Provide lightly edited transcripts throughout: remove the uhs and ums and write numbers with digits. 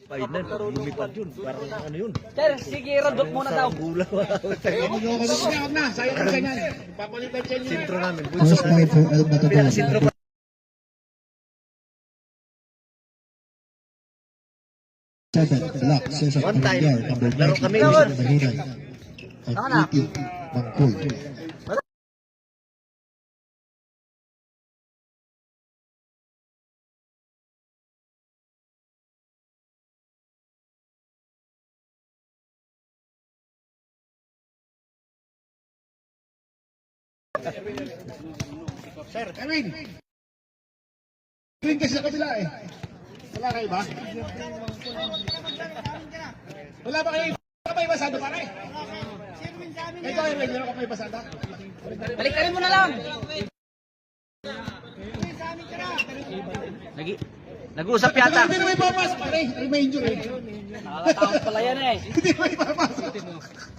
Ayun na, lumipad yun. Parang ano yun. Sir, sige, rodok muna daw. Gula. Huwag na, sayang ang ganyan. Papalitan siya niyo. Sintro namin. First point for El Matador. Sintro pa. Lock, says One time, number laro 90, kami. Mahinay. At Tama na. 80, Bangkol. Sir, Kevin. Green kasi sa kabila eh. Wala kayo ba? Wala ba kayo? Wala ba yung basado pa kayo? Ikaw yung regular ka pa yung basada? Balik mo na lang. Nag-uusap yata. Hindi na may papas pare. May injury. Nakakataon pala yan eh. Hindi na may papas.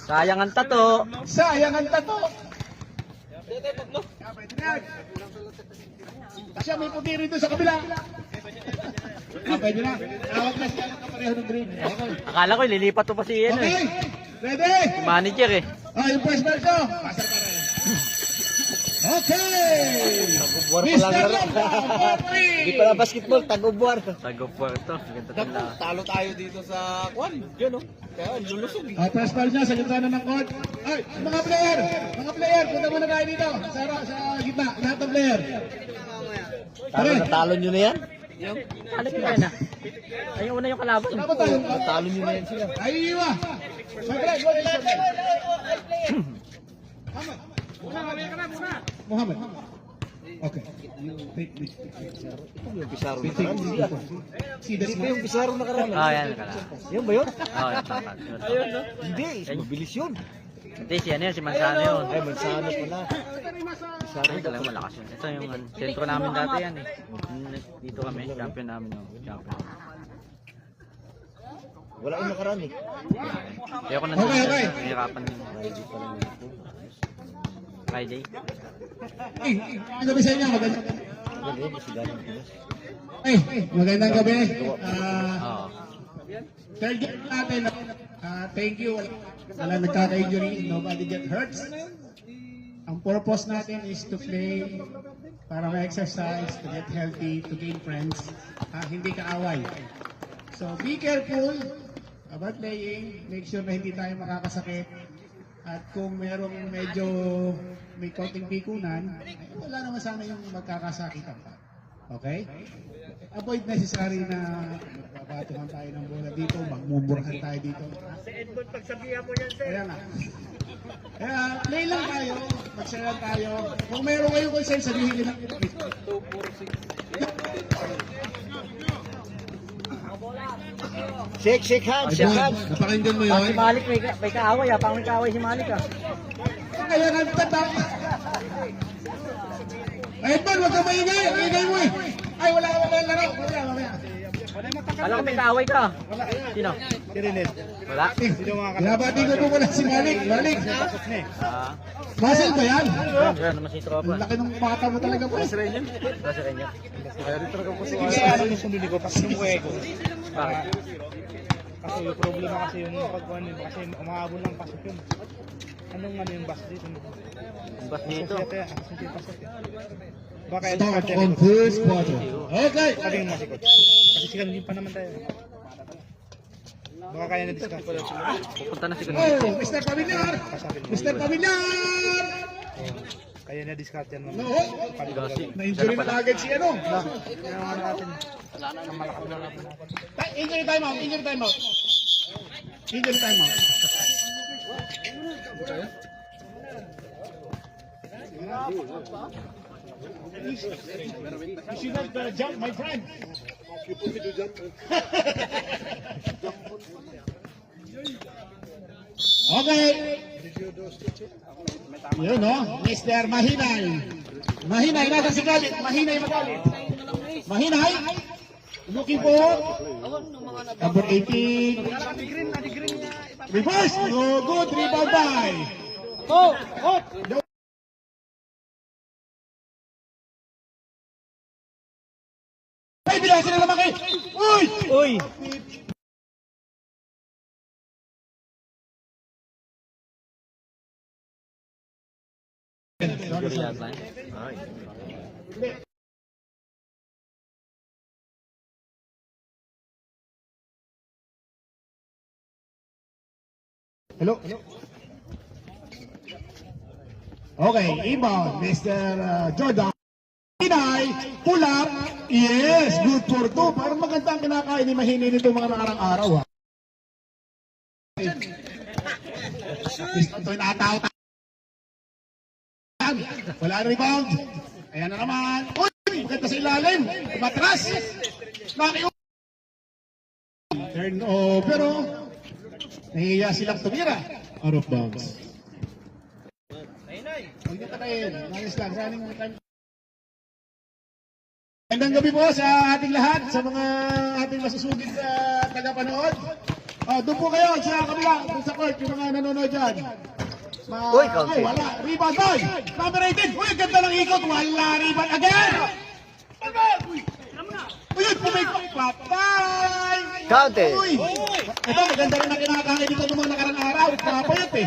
Sayang ang tato. Sayang ang tato. Siya may puti rito sa kabila. Pwede na. Tawag na siya ng kapareho ng green. Okay. Akala ko ililipat to pa si ano Okay. eh. Ready? Manager eh. Yung first ball ko. Pasar pa rin. Okay. Tag-ubuar pa lang laro. Hindi pala basketball, tag-ubuar. Tagopor to. Ganda tanda. Talo tayo dito sa kwan. Yun o. Kaya lulusog eh. First ball niya sa gitna na ng court. Ay, mga player, punta muna tayo dito. Sa gitna, lahat ng player. Talo nyo na yan. Talo ko yan ah. Ayun una yung kalaban. Dapat tayo. Talo nyo na yan sila. Ay, iwa. Magre, what is your name? Muhammad. Okay. Ito yung Pizarro na karan. Hindi ako. See the Ito yung Pizarro na karan. Oh, yan kala. Yun ba yun? Oh, yan tama. Ayun no? Hindi, mabilis yun. Hindi si ano yun, si Manzano yun. Ay, Mansano pala. Ay, talagang malakas yun. Ito yung sentro namin dati yan eh. Dito kami, champion namin yung champion. Wala yung nakaraan eh. Kaya ko na Okay. nahihirapan yung Friday. Ang gabi sa inyo, magandang Galing, kasi galing Pinas. magandang gabi. Oo. Third game natin. Thank you. Wala nagkaka-injury. Nobody get hurt. Ang purpose natin is to play para ma-exercise, to get healthy, to gain friends. Hindi kaaway. So be careful about playing. Make sure na hindi tayo makakasakit. At kung merong medyo may konting pikunan, ay wala naman sana yung magkakasakitan pa. Okay? Avoid necessary na magpapatuhan tayo ng bola dito, magmumurahan tayo dito. Si Edmond, pagsabihan mo yan, sir. Kaya nga. Kaya play lang tayo, mag-share lang tayo. Kung meron kayong consent, sabihin nyo lang. 2, 4, 6. Shake hands, shake hands. Napakinggan mo Si Malik may kaaway ah. Pang may kaaway si Malik ah. Kaya nga tatak. Ay, Edmond, huwag ka maingay. Maingay mo eh. Ay, wala ka laro. Mamaya. Kala ko may kaaway ka. Sino? Si Rinel. Wala? Binabati ko po muna si Malik. Malik. Ah. Muscle ba yan? Yan naman si Tropa. Ang laki ng mata mo talaga po. Kasi rin niya. Kaya rin talaga po si Ano yung sundin ko, kasi yung kuweko. Bakit? Kasi yung problema kasi yung pagkuhan yun, kasi umahabol ng pasok yun. Anong ano yung bus dito? Ang bas dito. Kasi yung pasok eh. Baka yung Start on first quarter. Okay. sabi yung masikot. Kasi sigaw din pa naman tayo. Baka kaya na-discuss. Pupunta na si Kuya. Oh, Mr. Pamilyar. Mr. Pamilyar. Kaya na-discuss yan. No. Gasi. Na-injury na agad si ano. Kaya ano natin. Ang malakas na natin. Injury time out. Injury time out. Injury time out. You should not jump, my friend. You put me to jump. Okay. Yun, no? Mr. Mahinay. Mahinay, nasa si Galit. Mahinay magalit. Mahinay. Looking for number 18. Reverse. No good. Rebound by. Oh, oh. Ay, bilang sila naman kayo. Uy! Uy! Siguro yata. Hello? Okay, inbound, Mr. Jordan. Pinay, pull up. Yes, good for two. Parang maganda ang kinakain ni Mahini nito mga nakarang araw. Ha? Ito yung nakatao. Wala na rebound. Ayan na naman. Uy, maganda sa ilalim. Matras. Turn over. Nahiya silang tumira. Out of bounds. Huwag niyo patayin. Manis lang. Running time. Magandang gabi po sa ating lahat, sa mga ating masusugid sa tagapanood. Doon po kayo sa kabila, doon sa court, yung mga nanonood dyan. Uy, kaunti. Wala. Rebound boy! Number 18. Uy, ganda ng ikot. Wala rebound again! Uy, pumikot. Patay! Kaunti. Uy! Ito, maganda rin ang kinakain dito ng mga nakarang araw. Kapayot eh.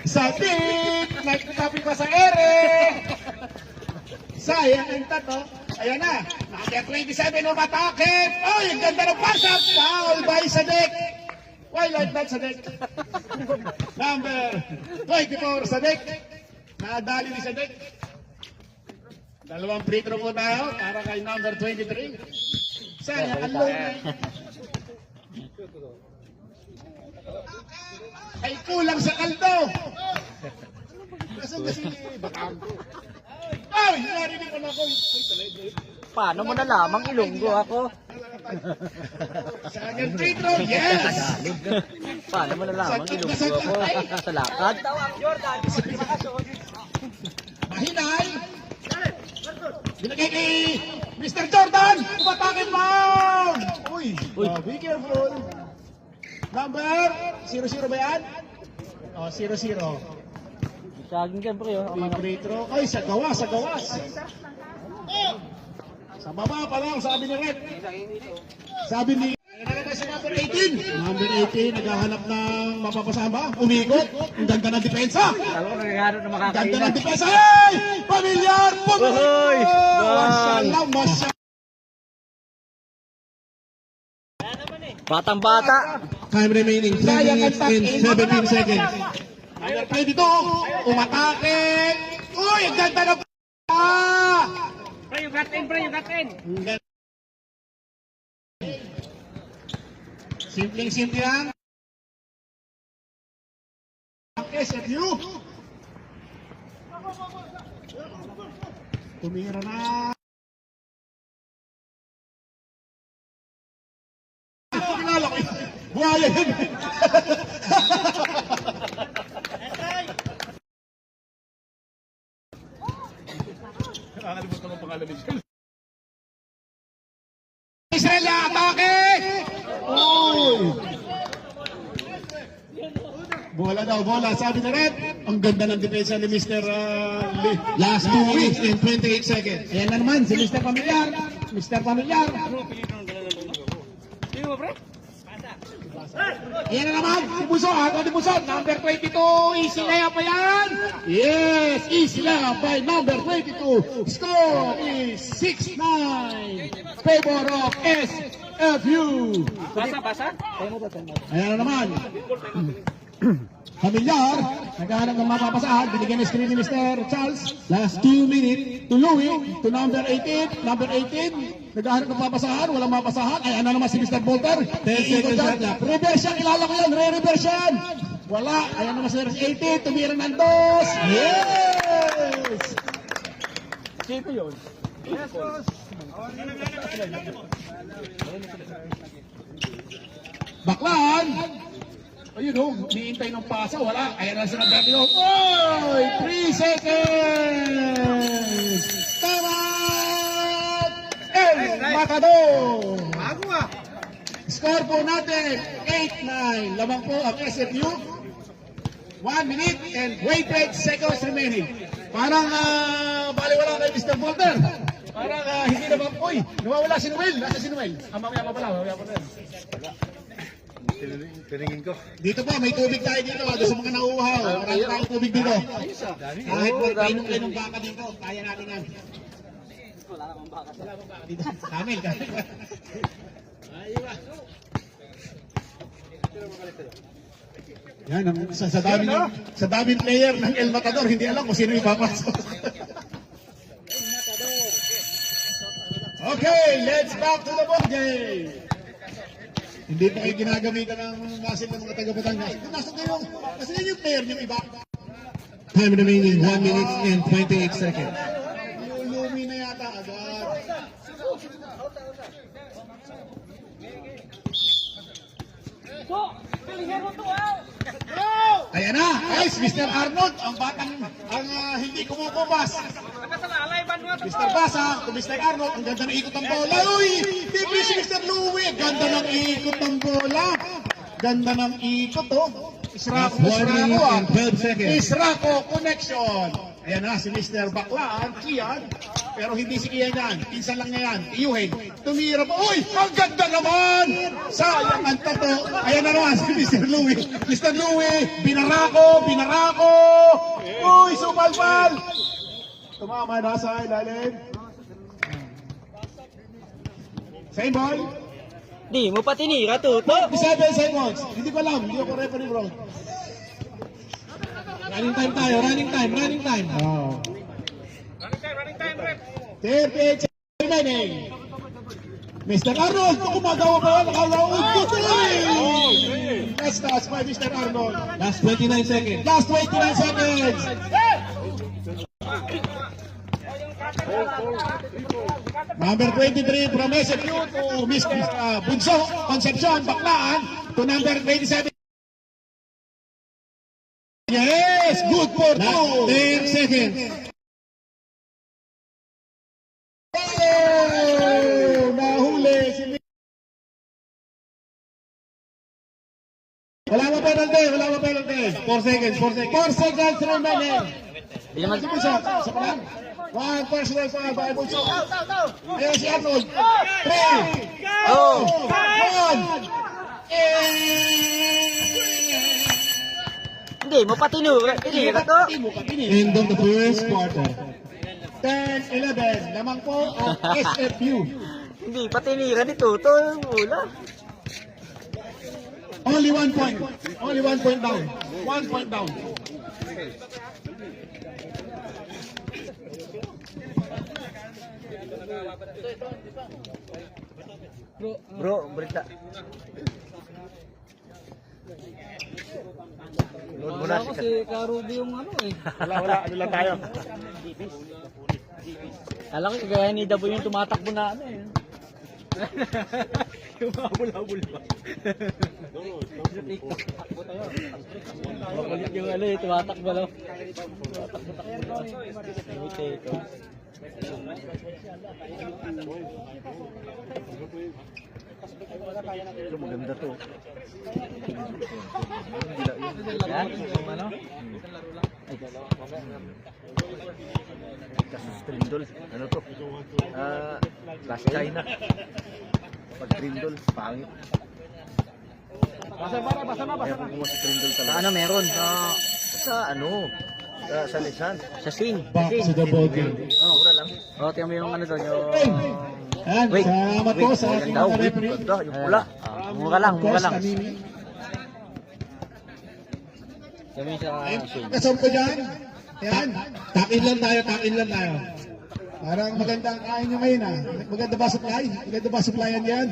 Sa deep! Nagtatapi pa sa ere! Sayang ang tato. Ayan na. Number 27 umatakit. Ay, ang ganda ng pass-up. Foul by Sadek. Why like that, Sadek? Number 24, Sadek. Nadali ni Sadek. Dalawang free throw po tayo para kay number 23. Sayang, ang low na. Ay kulang sa kaldo. Nasaan kasi Batango? Ay, narinig ko na ako. Paano mo nalamang Ilonggo ako? Sa akin free throw, yes! Paano mo nalamang Ilonggo ako? Sa lakad? Mahinay! Binagay kay Mr. Jordan! Umatakin mo! Uy, be careful! Number 00 ba yan? 00. Saging ka pre, oh. Free throw. Ay, sa gawas, sa gawas. Sa baba pa lang, sabi ni Red. Sabi ni... Nalagay sa number 18. Number 18, naghahanap ng mapapasama. Umikot. Ang ganda ng depensa. Alam ko naghahanap na Ganda makakainan. ng depensa. Hey! Pamilyar! Uy! Masyaallah, masyaallah. Batang-bata. Time remaining 3 minutes and 17 seconds. Number 22, umatake. Uy, ang ganda ng Pre, you got in, pre, you got in. Simpleng-simple lang. Ang SFU. Tumira na. Kilala ko yun. Buhaya yun. Nakakalimutan mo pangalan ni Jules. Israel na atake! Uy! Bola daw, bola. Sabi na rin, ang ganda ng depensa ni Mr. Lee. Last 2 minutes and 28 seconds. Ayan na naman, si Mr. Pamilyar. Mr. Pamilyar. Sino mo, pre? Ayan na naman, si Buso. Ako ni Buso. Number 22, easy layup pa yan. Yes, easy layup by number 22. Score is 6-9. Favor of SFU. Basa? Ayan na naman. Pamilyar, naghahanap ng mapapasahan, binigyan ng screen ni Mr. Charles. Last 2 minutes. To Louie, to number 18. Number 18, naghahanap ng mapapasahan, walang mapapasahan. Ayan na naman si Mr. Bolter. 10 seconds left. Reverse yan, kilala ko yan, re-reverse yan. Wala, ayan naman si 18, tumira ng dos. Yes! Sino yun? Baklan! Ayun o, niintay ng pasa, wala. Ayan na sila dati o. Oy! 3 seconds! Tama! El Matador! Bago ah. Score po natin, 8-9. Lamang po ang SFU. 1 minute and 28 seconds remaining. Parang baliwala kay Mr. Bolter. Parang hindi na ba, uy, nawawala si Noel. Nasa si Noel? Mamaya pa pala, mamaya pa pala. Dito po, may tubig tayo dito. Doon sa mga nauuhaw. Marami tayong tubig dito. Kahit magkainom-kainom baka dito, kaya natin yan. Wala namang baka. Dito, kamil. Yan, sa daming player ng El Matador, hindi alam kung sino ipapasok. Okay, let's back to the ball game. Hindi pa kayo ginagamitan ng muscle ng mga taga-Batangas. Nasaan yung player yung iba? Time remaining 1 minute and 28 seconds. Lumi na yata agad. Ayan na, guys, Mr. Arnold, ang batang, hindi kumukumas. Mr. Basa, to Mr. Arnold, ang ganda ng ikot ng bola. Uy, hindi si Mr. Louie, ganda ng ikot ng bola. Ganda ng ikot, oh. Israko, Israko, ah. 12 seconds. Israko connection. Ayan na, si Mr. Baklaan, Kian. Pero hindi si Kian yan. Pinsan lang niya yan. Iyuhin. Tumira pa. Uy, ang ganda naman! Sayang ang tato. Ayan na naman si Mr. Louie. Mr. Louie, binarako, binarako. Uy, sumalpal. Tumama na sa ilalim. Same ball. Di mo pa tinira, Tuto. 7 seconds. Hindi ko alam. Hindi ako referee, bro. Running time tayo, running time. Oh. Running time, rep. 38 remaining. Mr. Arnold, kung gumagawa pa yan, nakalaon. That's by Mr. Arnold. Last 29 seconds. Last 29 seconds. Number 23 from SFU to Miss Bunso Concepcion Baklaan to number 27. Yes, good for Last 10 seconds. Oh, nahuli si Wala pa penalty. 4 seconds. 4 seconds remaining. Di naman. Si Bunso, sa palang. One personal foul by Bunso. Ayan si Arnold. 3, Oh! 1. Hindi mo pa tinira, to. End of the first quarter. 10-11. Lamang po ang SFU. Hindi pa tinira ni Tuto. Wala. Only 1 point. Only 1 point down. 1 point down. Bro, berita. Load mo na si Karubi yung ano eh. Wala. Ano lang tayo? Alam ko, kaya ni Dabo yung tumatakbo na ano eh. Humabol-habol ba? Makulit yung ano eh, tumatakbo lang. Tumatakbo-takbo lang. Buti ito. Ito maganda to. Yan, yung ano? Ay, kasus trindol. Ano to? Last China. Pag trindol, pangit. Basa na. Kung mas trindol talaga. Sa ano meron? Sa ano? Sa Lisan. Sa Sing. Back to the ball game. Oh, mura lang. Oh, tingnan mo yung ano doon, yung... Yan, salamat po sa ating ganda, mga referee. ganda, yung pula. Mura lang. Tingnan mo yung sa Sing. Kasama ko dyan. Yan. Takin lang tayo. Parang magandang kain nyo ngayon ah. Maganda ba supply? Maganda ba supplyan yan?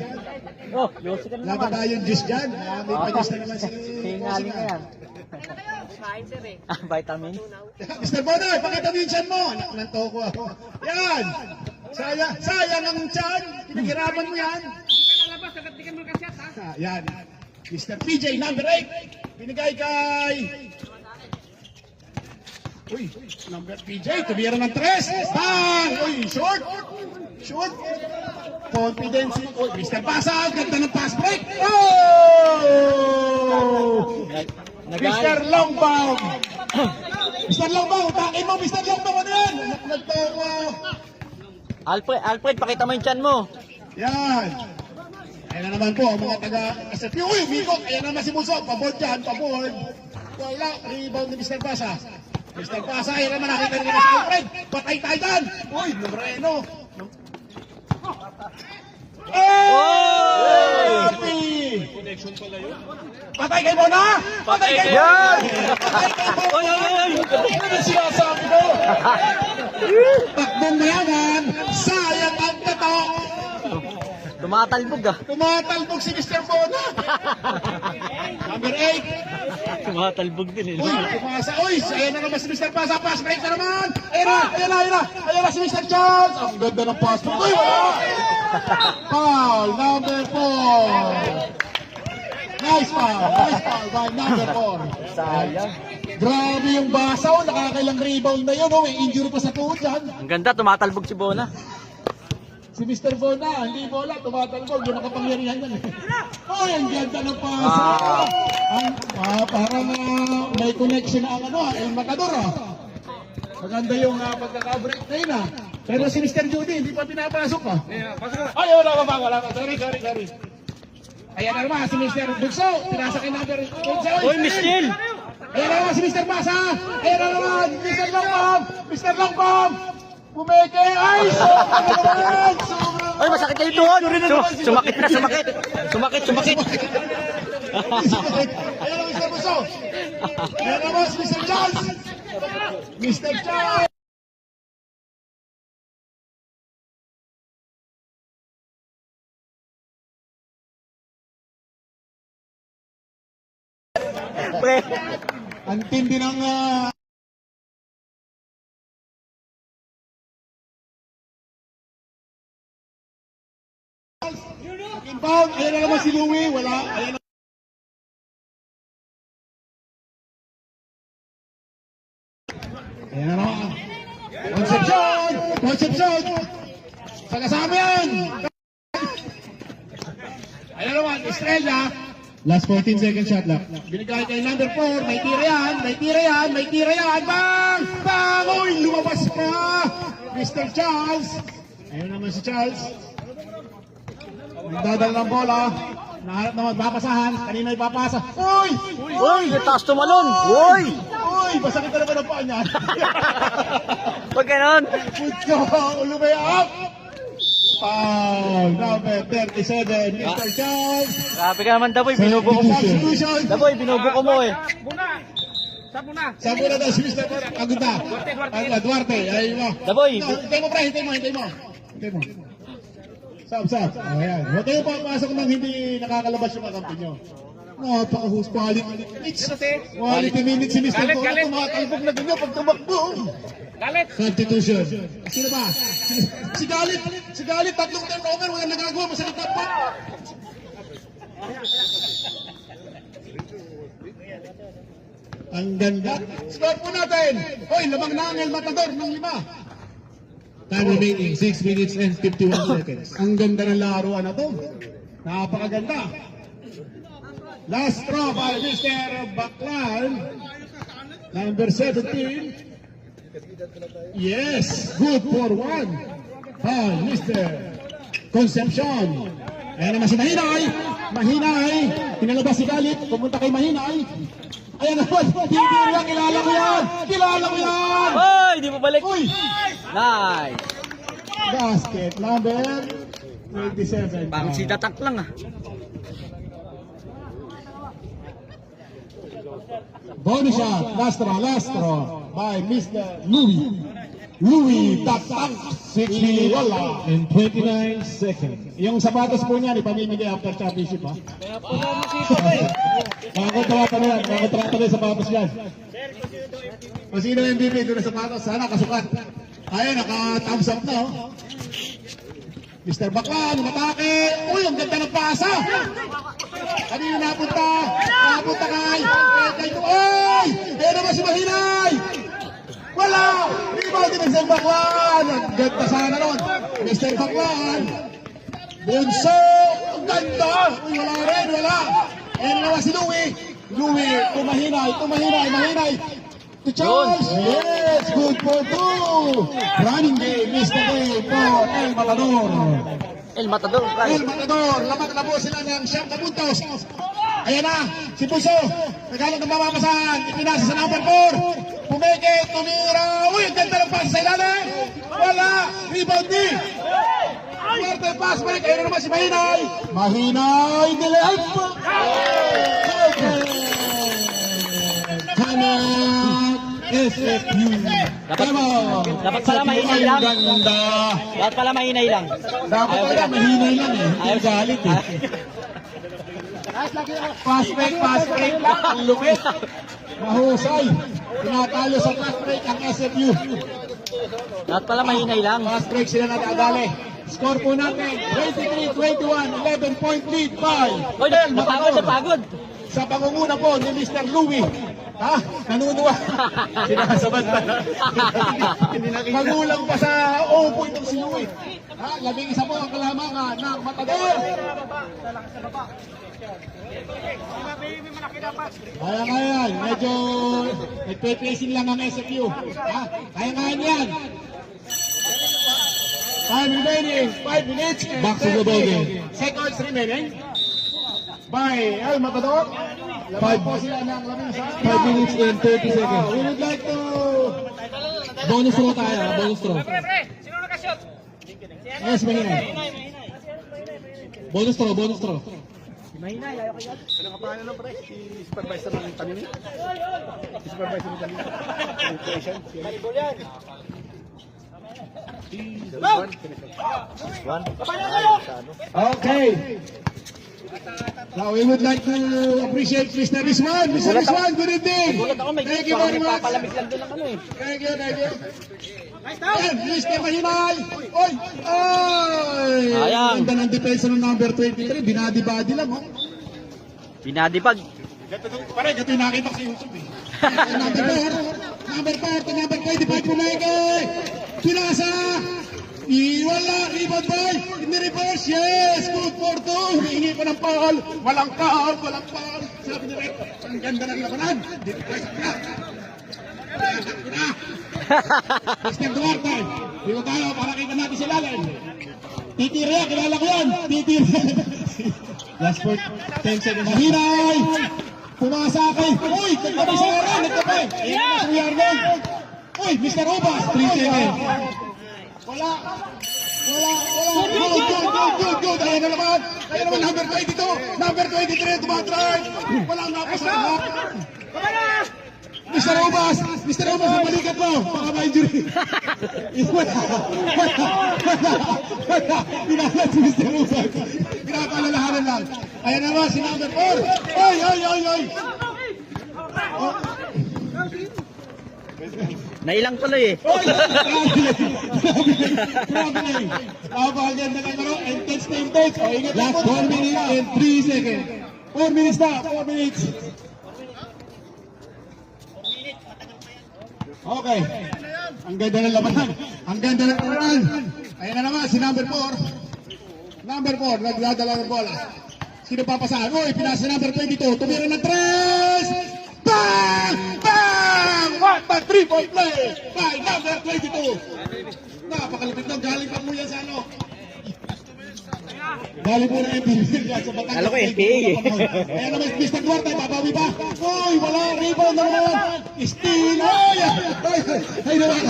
Oh, yosi ka na Wala ba naman. tayong juice dyan? May pa-juice na naman si... Hingali ka yan. Vitamin. Mr. Bonoy, pakita mo yung tiyan mo. Anak ng toko ako. Yan. Sayang ang tiyan. Pinaghirapan mo yan. Yan. Mr. PJ, number 8. Binigay kay... Uy, number PJ, tumira ng 3. Bang! Uy, short. Confidence. Uy, Mr. Basa, ganda ng pass break. Oh! Mr. Longbaum. Mr. Longbaum, takin mo, Mr. Longbaum, ano yan? Nagtawa. Alfred, pakita mo yung tiyan mo. Yan. Ayan na naman po, mga taga-SFU. Uy, umikot. Ayan naman si Bunso. Paboard dyan, paboard. Wala, rebound ni Mr. Pasa. Mr. Pasa, ayan naman, nakita rin na si Alfred. Patay tayo dyan. Uy, Nombreno. Hey! Connection pala yun. Patay kay Mona! Patay kay Mona! Patay kay Mona! Ano na sinasabi ko? Takbong mayaman, sayang ang katok! Tumatalbog ah. Tumatalbog si Mr. Mona! Number 8. Tumatalbog din eh. Uy, pumasa. Uy, ayan na naman si Mr. Pasa. Pass break na naman! Ayan na, ayan na, ayan na! Ayan na si Mr. Charles! Ang ganda ng pass break. Uy, wala! Foul, number 4. Nice foul by number 4. Sayang. Grabe yung basaw, nakakailang rebound na yun, oh. May injury pa sa tuhod yan. Ang ganda, tumatalbog si Bona. Si Mr. Bona, hindi bola, tumatalbog, yun nakapangyarihan yan. Oh, ang ganda ng pasa. Parang may connection ang El Matador. Maganda yung pagkaka-break na yun. Pero si Mr. Judy, hindi pa pinapasok. Ay, wala pa. Sorry. Ayan na naman si Mr. Bugso, pinasa kay number 8. Uy, Michelle! Ayan na naman si Mr. Pasa. Ayan na naman, Mr. Langpam. Pumeke, ay, sobrang naman. Ay, masakit kayo tuhod! Sumakit na, sumakit! Sumakit! Ayan na Mr. Bugso. Ayan na naman si Mr. Charles. Mr. Charles. Pre! Ang tindi ng inbound. Ayan na naman si Louie. Wala. Ayan na. Ayan na naman. Concepcion. Pagkasama yan. Ayan na naman. Estrella. Last 14 second shot lang. Binigay kay number 4. May tira yan. Bang! Uy, lumabas pa. Mr. Charles. Ayun naman si Charles. Nagdadala ng bola. Nahanap naman, papasahan. Kanina ipapasa. Uy! Uy! Taas tumalon! Uy! Masakit na naman ang paa niya. Pag ganon! Putyo, ulumay up. Foul, number 37, Mr. Charles. Grabe ka naman, Daboy. Binubuko mo. Substitution. Daboy, binubuko mo eh. Sabi na daw si Mr. Aguda. Duarte. Ayun mo. Daboy! Hintay mo, pre. Hintay mo. Sab. Ayan. Huwag kayo papasok nang hindi nakakalabas yung kakampi nyo. Napaka-host. Quality minutes si Mr. Galit. Tumatalbog na ganyan pag tumakbo. Galit. Substitution. Sino ba? Si Galit. Tatlong turnover. Walang nagagawa. Masakit na pa. Ang ganda. Score po natin. Hoy, lamang na ang El Matador ng 5. Time remaining 6 minutes and 51 seconds. Ang ganda ng laruan na to. Napakaganda. Last throw by Mr. Baclan. Number 17. Yes, good for 1. By Mr. Concepcion. Ayan naman si Mahinay. Pinalabas si Galit. Pumunta kay Mahinay. Ayan naman. Kilala ko yan. Uy! Di mo balik! Uy! Nice! Basket number 27. Parang si Tatak lang ah. Bonus shot, lastro by Mr. Louie Tatak. 6 minutes and 29 seconds. Yung sapatos po niya, ipamimigay after championship ha. Makakontrata na yan, yung sapatos yan. O sino MVP doon na sapatos? Sana kasukat. Ayun, naka-thumbs up na oh. Mr. Baclan, umatake. Uy, ang ganda ng pasa. Kanina napunta kay. Uy! Ayan naman si Mahinay. Wala! Rebound din Mr. Baclan. Ang ganda sana nun. Mr. Baclan. Bunso. Ang ganda. Uy, wala. Ayan naman si Louie. Mahinay. To Charles. Yes, good for 2. Running game, Mr. Day for El Matador. El Matador. El Matador, lamang na po sila ng 7 puntos. Ayan na, si Puso, nagalang ng mamamasahan, ipinasa sa number 4. Pumeke, tumira, uy, ang ganda ng pass sa ilalim. Wala, rebound ni. Fuerte pass, balik, ayun na naman si Mahinay. Mahinay, delay. SFU. Dapat pala mahinay lang. Ganda. Dapat pala mahinay lang. Dapat pala mahinay lang eh. Ayaw galit eh. Pass break, ang lupit. Mahusay. Tinatalo sa pass break ang SFU. Dapat pala mahinay lang. Pass break sila nadadali. Score po natin, 23-21, 11-point lead by Uy, napagod. sa pangunguna po ni Mr. Louie. Ha? Nanunuwa. Sinasabad pa. Magulang pa sa upo itong si Louie. Ha? Labing isa po ang kalamangan ng Matador. Kaya, medyo nagpe-placing lang ang SFU. Ha? Kaya yan. Time remaining, 5 minutes. Back to the ball game. Seconds remaining. By El Matador. Laban po sila ng labing isa. 5 minutes and 30 seconds. We would like to... Bonus throw tayo, bonus throw. Yes, Mahinay. Bonus throw, bonus throw. Ano ka pangalan ng pre? Si supervisor ng kanina? Si supervisor ng kanina? Operation? One. Okay. Now we would like to appreciate Mr. Rizwan. Mr. Rizwan, good evening. Thank you very much. Thank you. Ayan, Mr. Mahinay. Oy! Oy! Sayang. Ganda ng depensa ng number 23. Binadi-badi lang, oh. Pinadipag. Pare, gato yung nakita ko sa YouTube, eh. Number 4 to number 25, Pumeke. Pinasa. Iwala, rebound boy. In the reverse, yes. Good for 2. Hihingi pa ng foul. Walang foul. Sabi ni Rick, ang ganda ng labanan. Dito tayo sa black. Mr. Duarte, dito tayo para kita natin si Lalen. Titiria, kilala ko yan. Titiria. Last for 10 seconds. Mahinay! Pumasa kay... Uy! Nagkabay sa oran! Nagkabay! Ayan na si Arnold! Uy! Mr. Obas! 3 seconds. Wala! Good! Ayan na naman! Number 22! Number 23! Tumatry! Walang napasahat! Mr. Obas! Bumalikat mo! Baka ma-injury! Wala! Pinalat si Mr. Obas! Pinapalalahanan lang! Ayan naman si number 4! Oy! Nailang tuloy eh. Grabe! Napakaganda ng laro! Intense! O, ingat lang Last po. 4 minutes and 3 seconds. 4 minutes na! 4 minutes! Okay. Ang ganda ng labanan. Ayan na naman si number 4. Number 4, nagdadala ng bola. Sino papasahan? Uy, pinasa number 22. Tumira ng 3! Bang! What a 3-point play by number 22. Napakalapit lang. Galing pa mo yan sa ano. Galing po ng NPA sa Batangas. Alam ko, NPA eh. Ayan naman, Mr. Duarte, babawi ba? Uy, wala, rebound na naman. Steal! Ay, naman.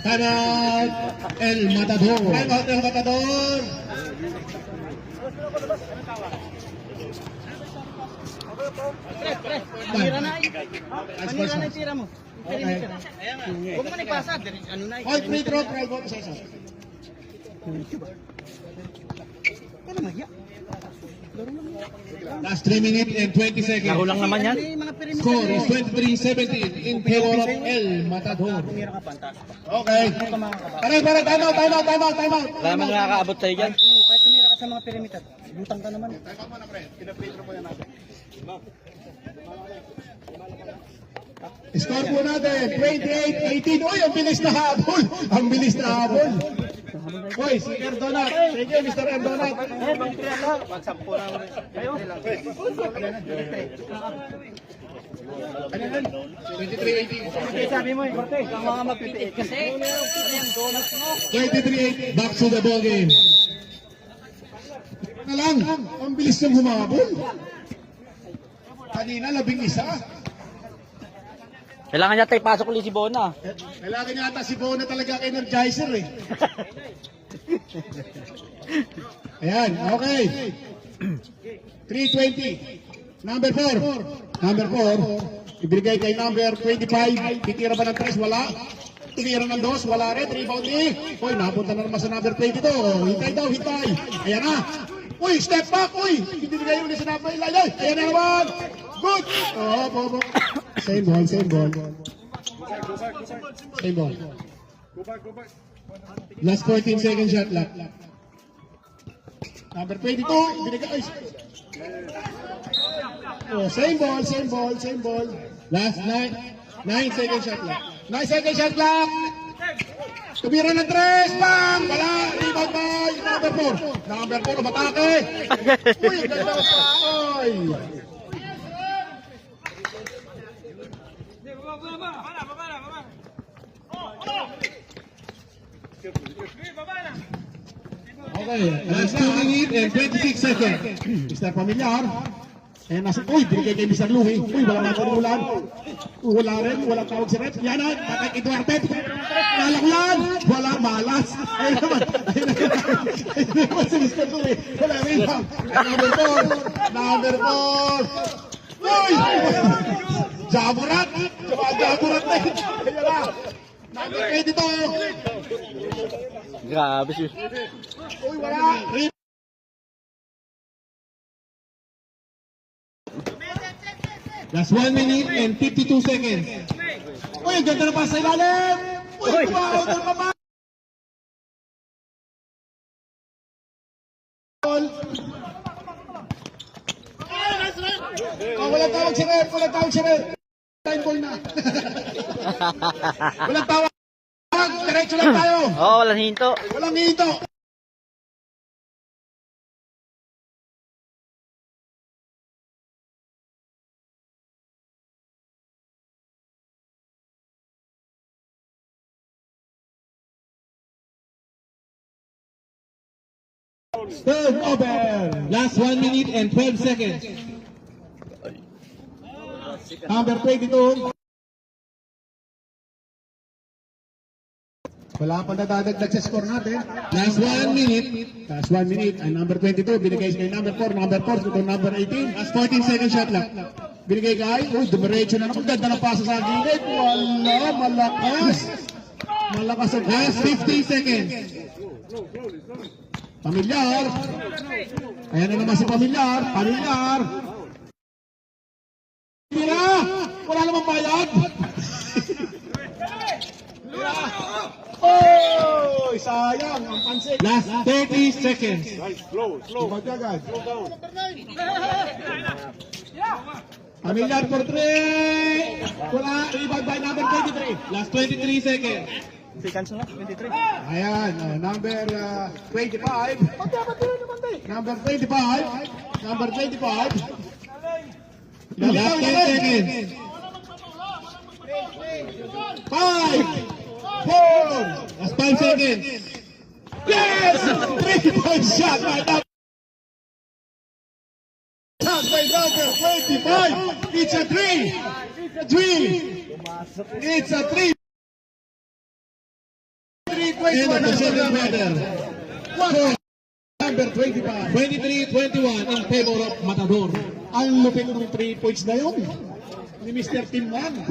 Tanat El Matador. Time out ng Matador. Manira na yung tira mo. Huwag mo nagpasa. Ano na All free throw, trial ball, isa-isa. Last 3 minutes and 20 seconds. Laro lang naman yan. mga perimeter. Score is 23-17 in favor of El Matador. Okay. Pare, time out. Wala naman nakakaabot sa'yo dyan. Oo, kahit tumira ka sa mga perimeter. Butang ka naman. Score po natin, 28-18. Uy, ang bilis na habol. Uy, si Erdonat. Thank you, Mr. Erdonat. Ano yan? 23-18. Sabi mo, Korte, ang mga magpipit kasi. Yung donut mo. 23-8. Back to the ball game. Na lang, ang bilis ng humabol. Kanina, 11. Kailangan niya tayo pasok ulit si Bona. Kailangan niya ata si Bona talaga energizer eh. Ayan, okay. 320. Number 4. Number 4. Ibigay kay number 25. Titira ba ng 3? Wala. Tumira ng 2. Wala rin. Rebounding. Uy, napunta na naman sa number 22. Hintay daw, hintay. Ayan na. Uy, step back. Uy, ibigay ulit sa number 11. Ayan na naman. Good. Oh, bobo. Same ball, same ball. Same ball. Last 14 second shot clock. Number 22, binigay. Oh, same ball, same ball, same ball. Last 9 second shot clock. 9 second shot clock. Tumira ng 3, bang! Wala, rebound by number 4. Number 4, umatake. Uy, ganda sa oy. Okay, Last 2 minutes and 26 seconds. Mr. Familiar. Eh, nasa, uy, binigay kay Mr. Louie. Uy, wala natin ulan. Wala rin, walang tawag si Rep. Yan na, patay kay Duarte. Nalaklan. Wala, malas. Ayun naman. Ayun naman si Mr. Louie. Wala rin. Number 4. Number 4. Uy! Jaburat. Jaburat na yun. Ayun na. Number 22. Grabe si... Uy, wala. Last 1 minute and 52 seconds. Uy, ang ganda na pa sa ilalim! Uy, wow, na naman! Oh, walang tawag si Red, walang tawag si Red. Time ball na. Walang tawag. Diretso lang tayo. Oo, walang hinto. Walang hito. Turnover. Last 1 minute and 12 seconds. Number 22. Wala pa nadadagdag sa score natin. Last 1 minute. Last 1 minute. Ang number 22, binigay kay number 4. Number 4, ito number 18. Last 14 second shot clock. Binigay kay, uy, dumiretso na naman. Ganda ng pasa sa gilid. Wala, malakas. Malakas ang Last 50 seconds. Pamilyar. Ayan na naman si Pamilyar. Pamilyar. Tira! Wala namang bayad. Oh, sayang ang pansit. Last 30 seconds. Magagad. Pamilyar for 3. Wala, rebound by number 23. Last 23 seconds. Seconds na, 23. Ayan, number 25. Number 25. Number 25. Last 10 seconds. 5, 4. Last 5 seconds. Yes! 3-point shot right up. Shot by number 25. It's a 3. It's a 3. End of the second quarter. Number 25. 23-21 in favor of Matador. Ang lupit ng 3 points na yun. Ni Mr. Timman.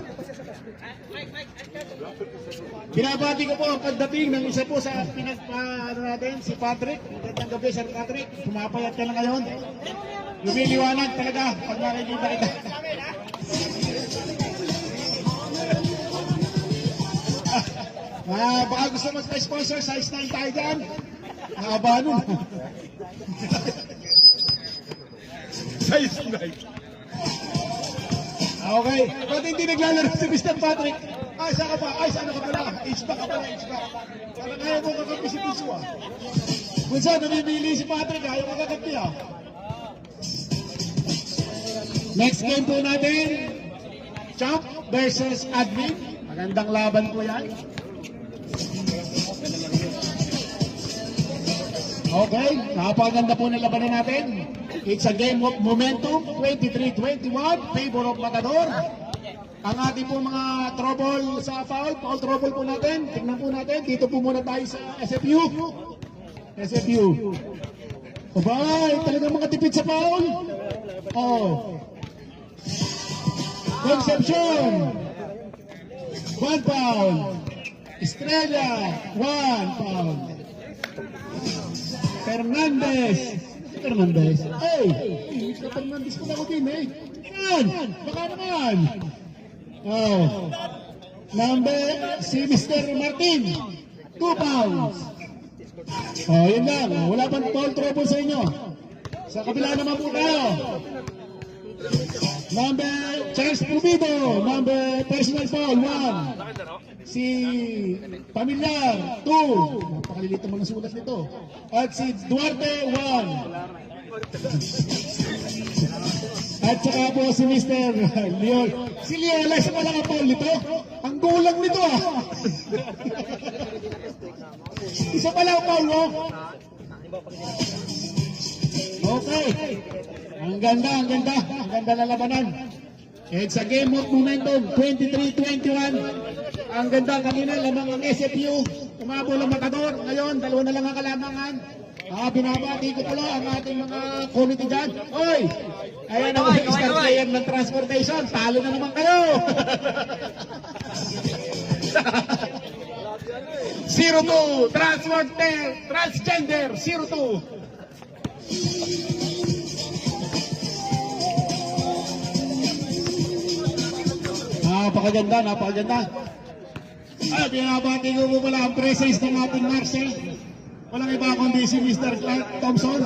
Binabati ko po ang pagdating ng isa po sa pinagpaano natin, si Patrick. Magandang gabi, Sir Patrick. Pumapayat ka na ngayon. Lumiliwanag talaga pag nakikita kita. Baka gusto magpa-sponsor, size 9 tayo dyan. Nakaba nun. Size 9. Okay. Ba't hindi naglalaro si Mr. Patrick? Ay, saan ka pa? Ay, saan ka pala? H-back ka pala, H-back. Parang ayaw mo kakampi si Piso ah. Kung saan, namimili si Patrick, ayaw mo kakampi ah. Next game po natin, Champ versus Admin. Magandang laban po yan. Okay, napakaganda po ng labanan natin. It's a game of momentum, 23-21, favor of Matador. Ang ating po mga trouble sa foul trouble po natin. Tingnan po natin, dito po muna tayo sa SFU. SFU. Abay, talagang mga tipid sa foul. Oh. Concepcion. 1 foul. Estrella, 1 foul. Fernandez. Hey! Fernandez ko na ko din eh. Tingnan! Baka naman! Oh. Si Mr. Martin. 2 pounds. Oh, yun lang. Wala pang foul trouble sa inyo. Sa kabila naman po tayo. Charles Pubido. Personal foul, 1. Si Pamilyar, 2. Napakalilito mo ng sulat nito. At si Duarte, 1. At saka po si Mr. Leon. Si Leon, isa pa lang ang foul nito. Ang gulang nito ah. Isa pa lang ang foul mo. Okay. Ang ganda na labanan. It's a game of momentum, 23-21. Ang ganda kanina, lamang ang SFU. Umabol ang Matador. Ngayon, 2 na lang ang kalamangan. Binabati ko pala ang ating mga committee dyan. Oy! Ayan ang star player ng transportation. Talo na naman kayo! 0-2. Transgender. 0-2. Napakaganda. Binabati ko po pala ang presence ng ating Marcel. Walang iba kundi si Mr. Clark Thompson.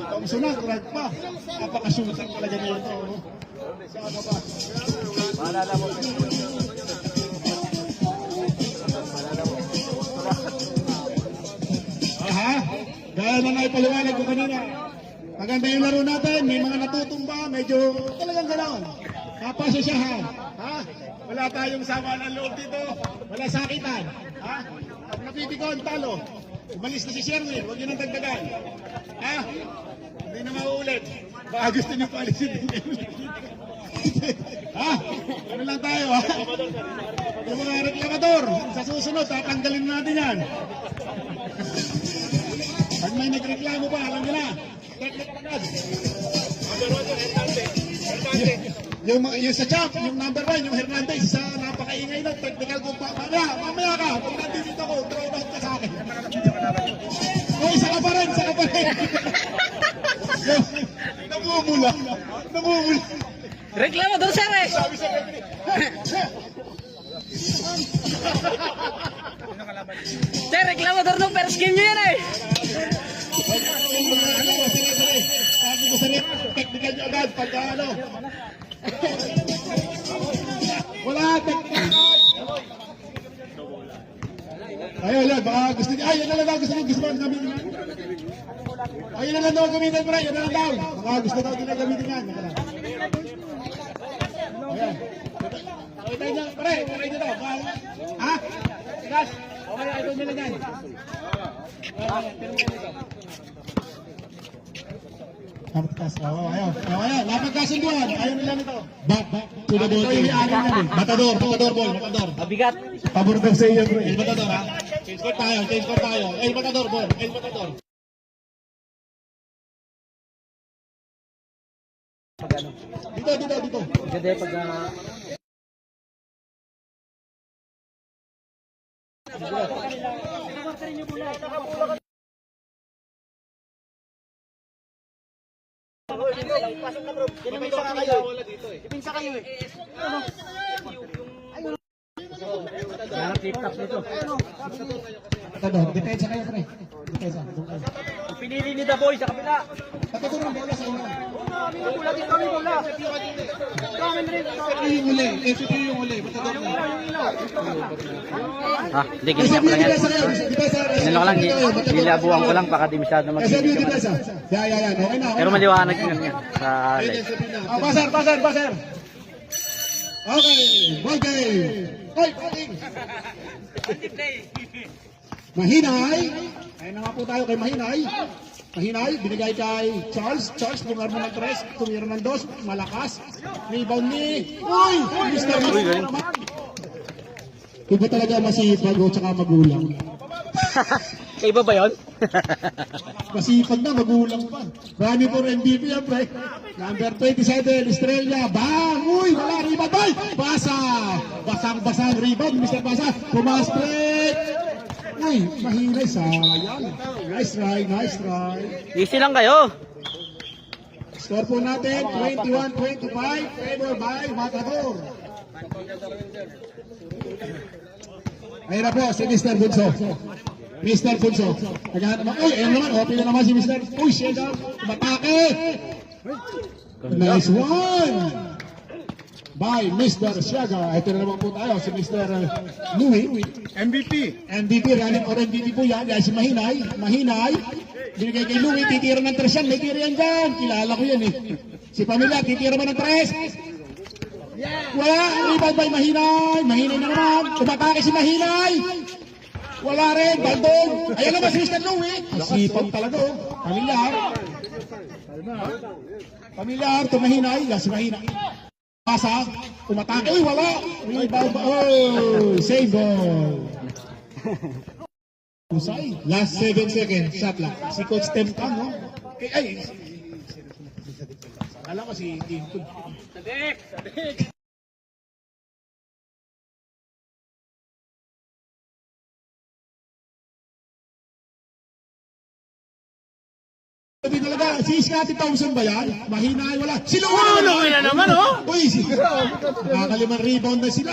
Thompson na, Clark pa. Napakasusan talaga niya ito. Saan ka ba? Maalala mo. Aha, gaya na naipaliwanag ko kanina. Maganda yung laro natin, may mga natutumba, medyo talagang gano'n. Kapasasyahan. Ha? Wala tayong sama ng loob dito. Wala sakitan. Ha? Pag napipikon, talo. Umalis na si Sherwin, huwag yun ang dagdagan. Ha? Hindi na mauulit. Baka gusto niyo paalisin. Ha? Ano lang tayo, ha? Yung mga reklamador, sa susunod, tatanggalin natin yan. Pag may nagreklamo pa, alam nyo na. Yung sa Champ, yung number 1, yung Hernandez, sa napakaingay na, technical ko pa. Mamaya ka, pag nandito ko, throw out ka sa akin. O, isa ka pa rin. Namumula. Reklamador, sir eh! Sabi sa referee. Sir, reklamador nung first game nyo yan eh! Sabi ko sa rin, technical nyo agad pagka ano. Wala, technical. Ayun lang, baka gusto niya. Ay, yan na lang daw, gusto mo gamitin yan. Ay, yan na lang daw gamitin, pre. Yan na lang daw. Baka gusto daw din na gamitin yan. Ayan. Pakita niya, pre. Pakita niya daw. Ha? Gas. Okay, ito nila dyan. Ayan, napagkasunduan. Ayaw nila nito. Back to the ball. Matador ball. Mabigat. Pabor daw sa iyo, bro. El Matador, ha? Change court tayo. El Matador ball. Dito. Ganda pag... Ipinsa kayo eh. Matador, depensa kayo, pre. Depensa. Pinili ni The Boy sa kabila. Patuturo ng bola sa una. Ito yung uli. Ito yung uli. Matador na. Hindi, ganyan pala yan. Ano ko lang, nilabuhan ko lang, baka di masyado SMU mag-video. Dipesa. Yan. Okay na. Pero maliwanag yun yan sa live. Passer. Okay, ball game. Oy, batting. Mahinay. Ayun na nga po tayo kay Mahinay. Mahinay, binigay kay Charles. Charles, lugar mo ng 3, tumira ng 2, malakas. Rebound ni... Uy! Mr. galing. Iba talaga masipag o tsaka magulang. Kaiba ba yun? Masipag na, magulang pa. Marami po MVP yan, pre. Number 27, Estrella. Bang! Uy, wala, rebound, boy! Basa! Basang-basang rebound, Mr. Basa. Pumas, break! Uy, mahinay, sayang. Nice try. Easy lang kayo. Score po natin, 21-25, favor by Matador. Ayun na po, si Mr. Bunso. Mr. Bunso. Naghahanap naman. Uy, ayun naman. Open na naman si Mr. Uy, shake out. Matake. Nice one. By Mr. Siaga. Ito na naman po tayo. Si Mr. Louie. MVP, running or MVP po yan. Yan si Mahinay. Binigay kay Louie. Titira ng 3 yan. May tira yan dyan. Kilala ko yan eh. Si Pamela, titira ba ng 3? Wala. Rebound by Mahinay. Mahinay na naman. Tumatake si Mahinay. Wala rin. Baldog. Ayan naman si Mr. Louie. Sipag talaga oh. Pamilyar. Tumahinay. Yan si Mahinay. Pasa. Tumatake. Uy, wala. Rebound. Oh, save goal. Usay. Last 7 seconds. Shot lang. Si Coach Tempan, no? Ay. Alam ko si Team Coach. Sabi talaga, si Scottie Thompson ba yan? Mahina ay wala. Si Louie na naman, oh! Uy, nakakalimang rebound na sila.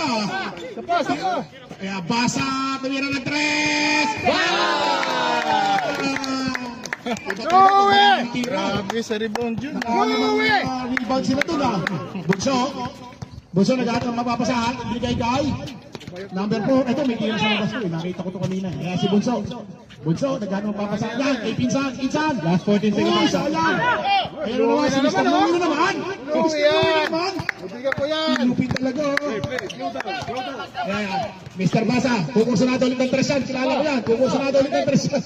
Kaya basa, tumira ng 3! Louie! Grabe sa rebound yun. Rebound sila doon, ah. Bunso, nag-aat ang mapapasahan. Binigay kay number 4. Ito, may tira sa labas ko. Nakita ko ito kanina. Kaya si Bunso, nag-aat ang mapapasahan. Yan, kay Pinsan. Last 14 seconds. Sayang. Ayun na naman, si Mr. Louie na naman. Mabigat ko yan. Lupit talaga. Ayan, Mr. Basa, kukusunado ulit ng 3 yan. Kilala ko yan. Kukusunado ulit ng 3 yan.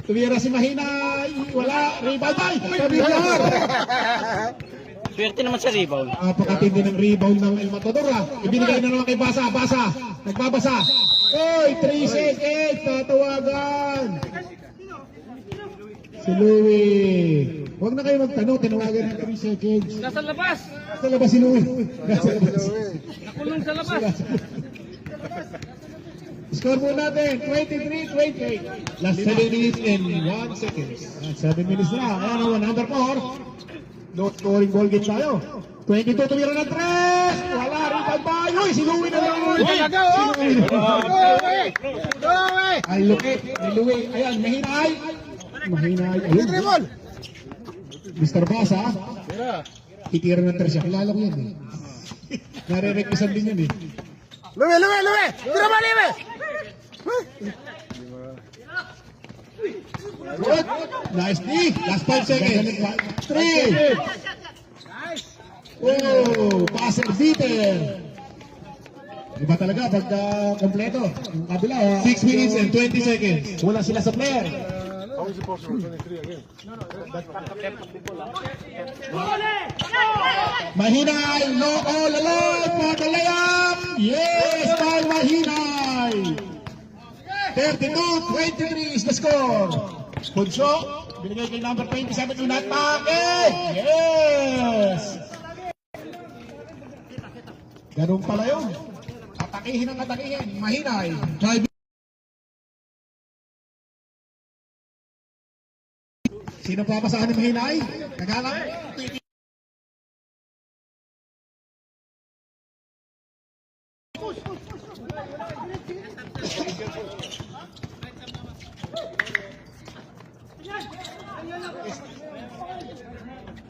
Tumira si Mahinay. Wala. Rebound by. Pamilyar. Swerte naman sa rebound. Napakatindi ng rebound ng El Matador ah. Ibinigay na naman kay Basa. Nagbabasa. Oy, 3 seconds. Tatawagan. Si Louie. Huwag na kayo magtanong. Tinawagan ng 3 seconds. Nasa labas. Nasa labas si Louie. Nasa labas. Nakulong sa labas. Score po natin, 23-28. Last 7 minutes and 1 second. 7 minutes na. Ayan o, number 4. No scoring ball game tayo. 22, tumira ng 3. Wala, rebound by. Uy, si Louie na lang. Talaga, oh! Louie! Ay, lupit. May Louie. Ayan, Mahinay. Ayun. Mr. Basa. Titira ng 3 siya. Kilala ko yan eh. Nare-requisan din yan eh. Louie! Tira ba, Louie? Good. Nice D. Last 5 seconds. 3. Oh, passer beater. Iba talaga pag kompleto. Yung kabila. 6 minutes and 20 seconds. Wala sila sa player. Mahinay. No all alive for the layup. Yes, by Mahinay. 32-23 is the score. Punso, binigay kay number 27 yung natake. Yes! Ganun pala yun. Atakihin ang atakihin. Mahinay. Sino papasahan ni Mahinay? Naghalang?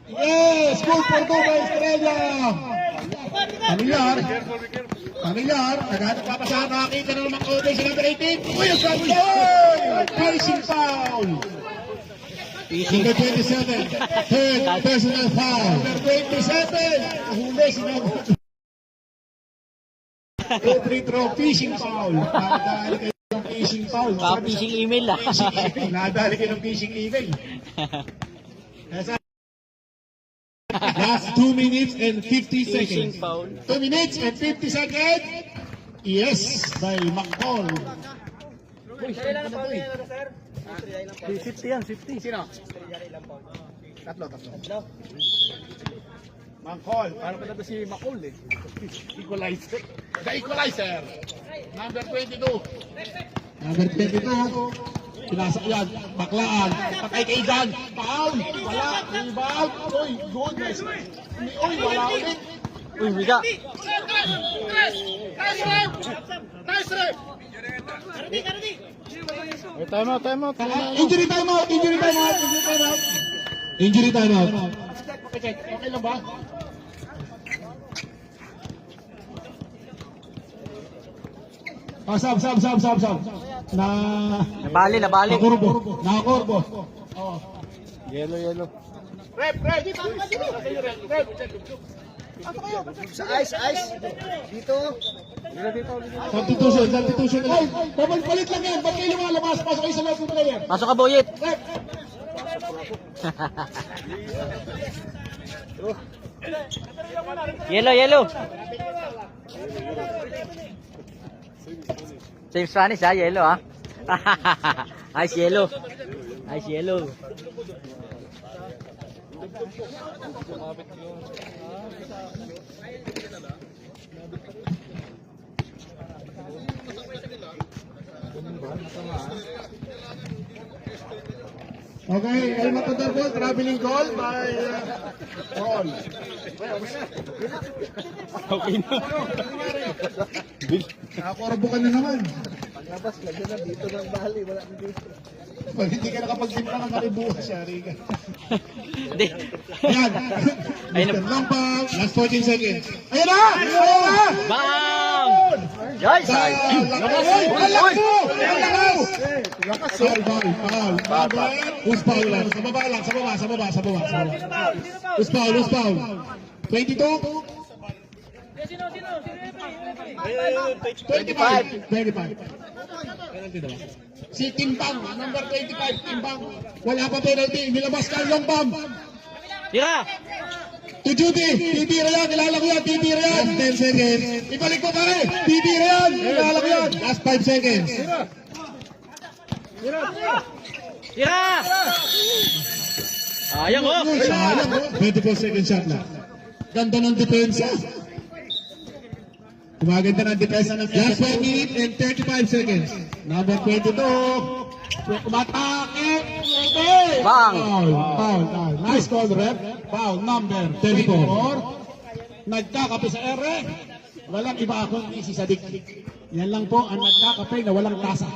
Yes! Good for 2 by Estrella! Pamilyar, naghanap pa sa nakakita na naman Oday sa number 18. Uy, ang sabi niya! Finishing foul! Number 27, third personal foul. Number 27, huli si number free throw, fishing foul. Nadali kayo ng fishing foul. Pa-fishing email ah. Nadali kayo ng fishing email. Last 2 minutes and 50 Fishing seconds. foul. 2 minutes and 50 seconds. Yes, by McCall. 50 yan, 50. Sino? Tatlo. McCall. Paano pa na si Macol eh? Equalizer. The equalizer. Number 22. Number 22. Pinasa yan. Baklaan. Patay kay Dan. Foul. Wala. Rebound. Uy, good. Nice. Uy, wala ulit. Uy, biga. Time out. Injury timeout. Injury timeout. Okay lang ba? Sab. Nabali. Nakakurbo. Yellow. Sa ice. Dito. Substitution. Ay, palit lang yan. Ba't kayo lumalabas? Pasok kayo sa loob ng player. Pasok ka, Boyet. Rep. Yellow. Same Spanish ah, yellow ah. Ice yellow. Okay, Elma Todarbol, traveling goal by Paul. Okay na. Nakakorbo ka na naman. Labas, lagyan na dito ng bali. Wala na dito. Pag hindi ka nakapagsimpa ng karibuha, Shari ka. Hindi. Ayan. Ayun Mr. na. Lampag. Last 14 seconds. Ayan na! Bang! Guys, Foul. Who's foul lang? Sa baba lang, sa baba. Who's foul? 22? 25. Si Timbang, number 25, Timbang. Wala pa penalty, nilabas ka yung bomb. tira! To Judy, titira yan, kilala ko yan, titira yan. 10 seconds. Ibalik ko pare, titira yan, kilala ko yan. Last 5 seconds. Tira! Ayang oh! Sayang, 24 second shot lang. ganda ng depensa. Gumaganda ng depensa ng Last 1 minute and 35 seconds. number 22. Umatake. Bang! Foul. Nice call, ref. Foul number 34. Nagkakape sa R. Walang iba kundi si Sadik. Yan lang po ang nagkakape na walang tasa.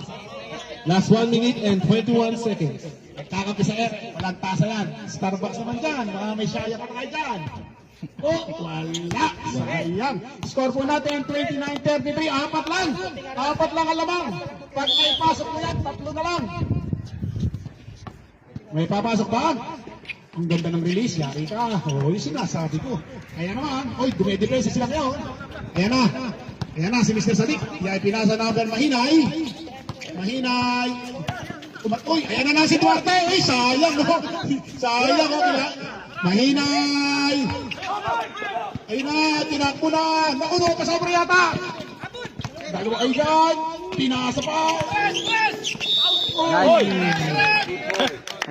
Last 1 minute and 21 seconds. Nagkakape sa R. Walang tasa yan. Starbucks naman dyan. Baka may shaya ka na kayo dyan. Oh, wala. Sayang. Score po natin 29-33. Apat lang ang lamang. Pag may pasok mo yan, 3 na lang. May papasok ba? Ang ganda ng release. Yari ka. Oh, yung sinasabi ko. Ayan naman. Oy, dumedepensa sila ngayon. Ayan na si Mr. Sadik. Yan pinasa namin Mahinay. Uy, ayan na si Duarte. Uy, sayang mo. Sayang mo. Mahinay. Ayun na, tinakbo na. Naku, no, pasobra yata. Dalawa kayo dyan. Pinasa pa. Oy.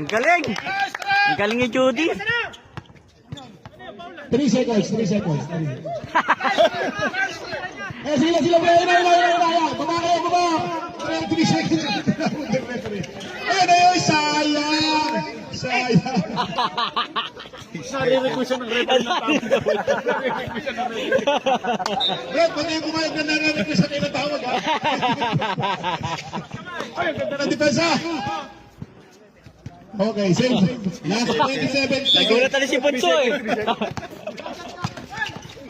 Ang galing! Ang galing ni Judy! 3 seconds. Sila, baba kayo, baba. 3 seconds. Ayun, sayang. Narinig ko siya ng rebel na tao. Bro, pag yung kumayag na narinig ko siya tinatawag, ha? Ay, ang ganda ng depensa. Okay, same. Last 27 seconds. Nagulat na si Bunso eh.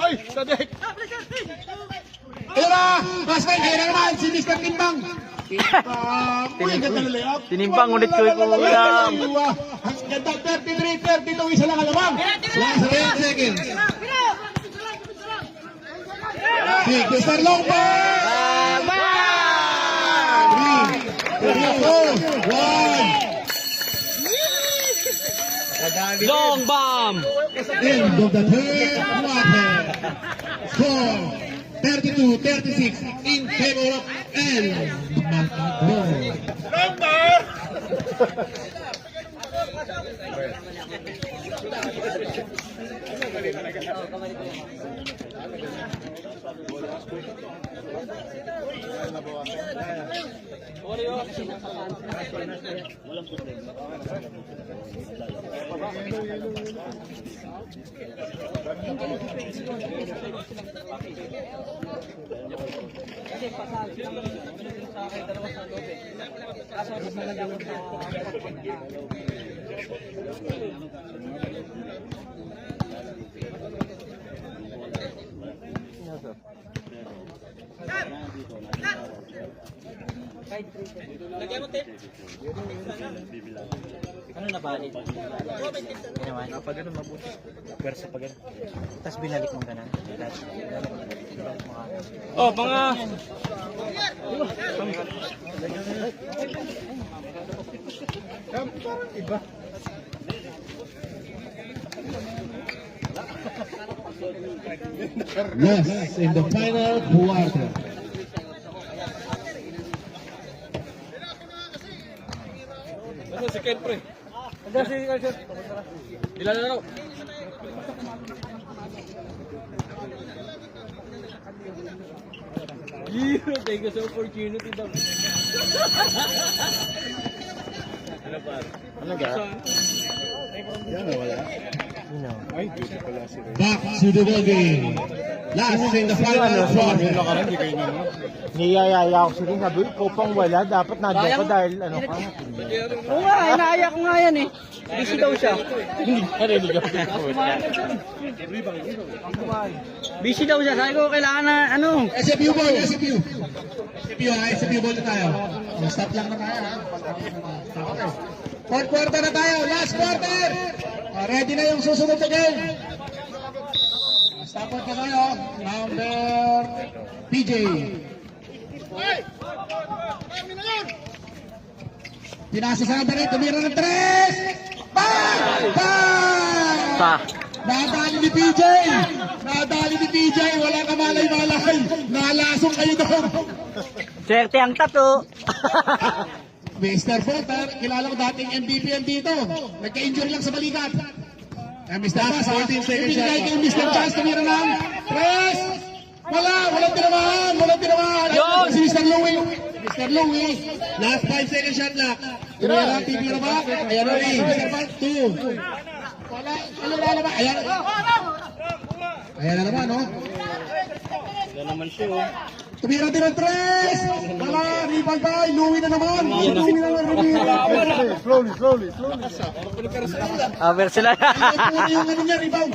Ay, Sadek! Ayun na! Pascal, ayun na naman, si Mr. Timbang. Timbang. Uy, ganda na layup. Tinimpang ulit ko yung kulang. Ang ganda, 33, 32, isa lang alamang. Last 10 seconds. Si Mr. Longman! 3, 2, 1. Long bomb! End of the third quarter. Score 32-36 in favor of El Matador. Ano na ba? Hindi naman. Pag ano mabuti. Pwersa pag ano. Tapos binalik mo ganun. Binalik mo ka. Oh, mga... Parang iba. Yes, in the final quarter. Thank you sa opportunity daw. Ano ga? Yan na wala. Ay, dito pala si Ray. Back to the ball game. Last in the final quarter. Hindi kayo naman. Niyayaya ako sila. Sabi, ikaw pang wala. Dapat nandiyan ka dahil ano ka. Oo nga, inaaya ko nga yan eh. Busy daw siya. Busy daw siya. Sabi ko, kailangan na ano. SFU ball, SFU. SFU ha, SFU ball na tayo. Stop lang na tayo, ha? Fourth quarter na tayo, last quarter! Ready na yung susunod na game. Stop out na kayo, number PJ. Pinasa sa number 8, tumira ng 3! Bang! Bang! Nadali ni PJ! Nadali ni PJ! Wala ka malay-malay! Nalasong kayo doon! Swerte ang tato. Mr. Porter, kilala ko dating MVP yan dito. Nagka-injury lang sa balikat. Mr. Bass, 14 seconds shot. Ibigay kay Mr. Chance, tumira ng 3! Walang tinamaan! Walang tinamaan! Ayun! Si Mr. Louie! Mr. Louie! Last 5 seconds shot clock. Tumira, titira ba? Ayan na rin. Mr. Bass, 2. Wala. Ano na naman? Ayan na. Ayan na naman, no? Tumira din ng 3! Wala, rebound by, Louie na naman! Si Louie na naman, Slowly. Aber sila. Ay, yung ano niya, rebound!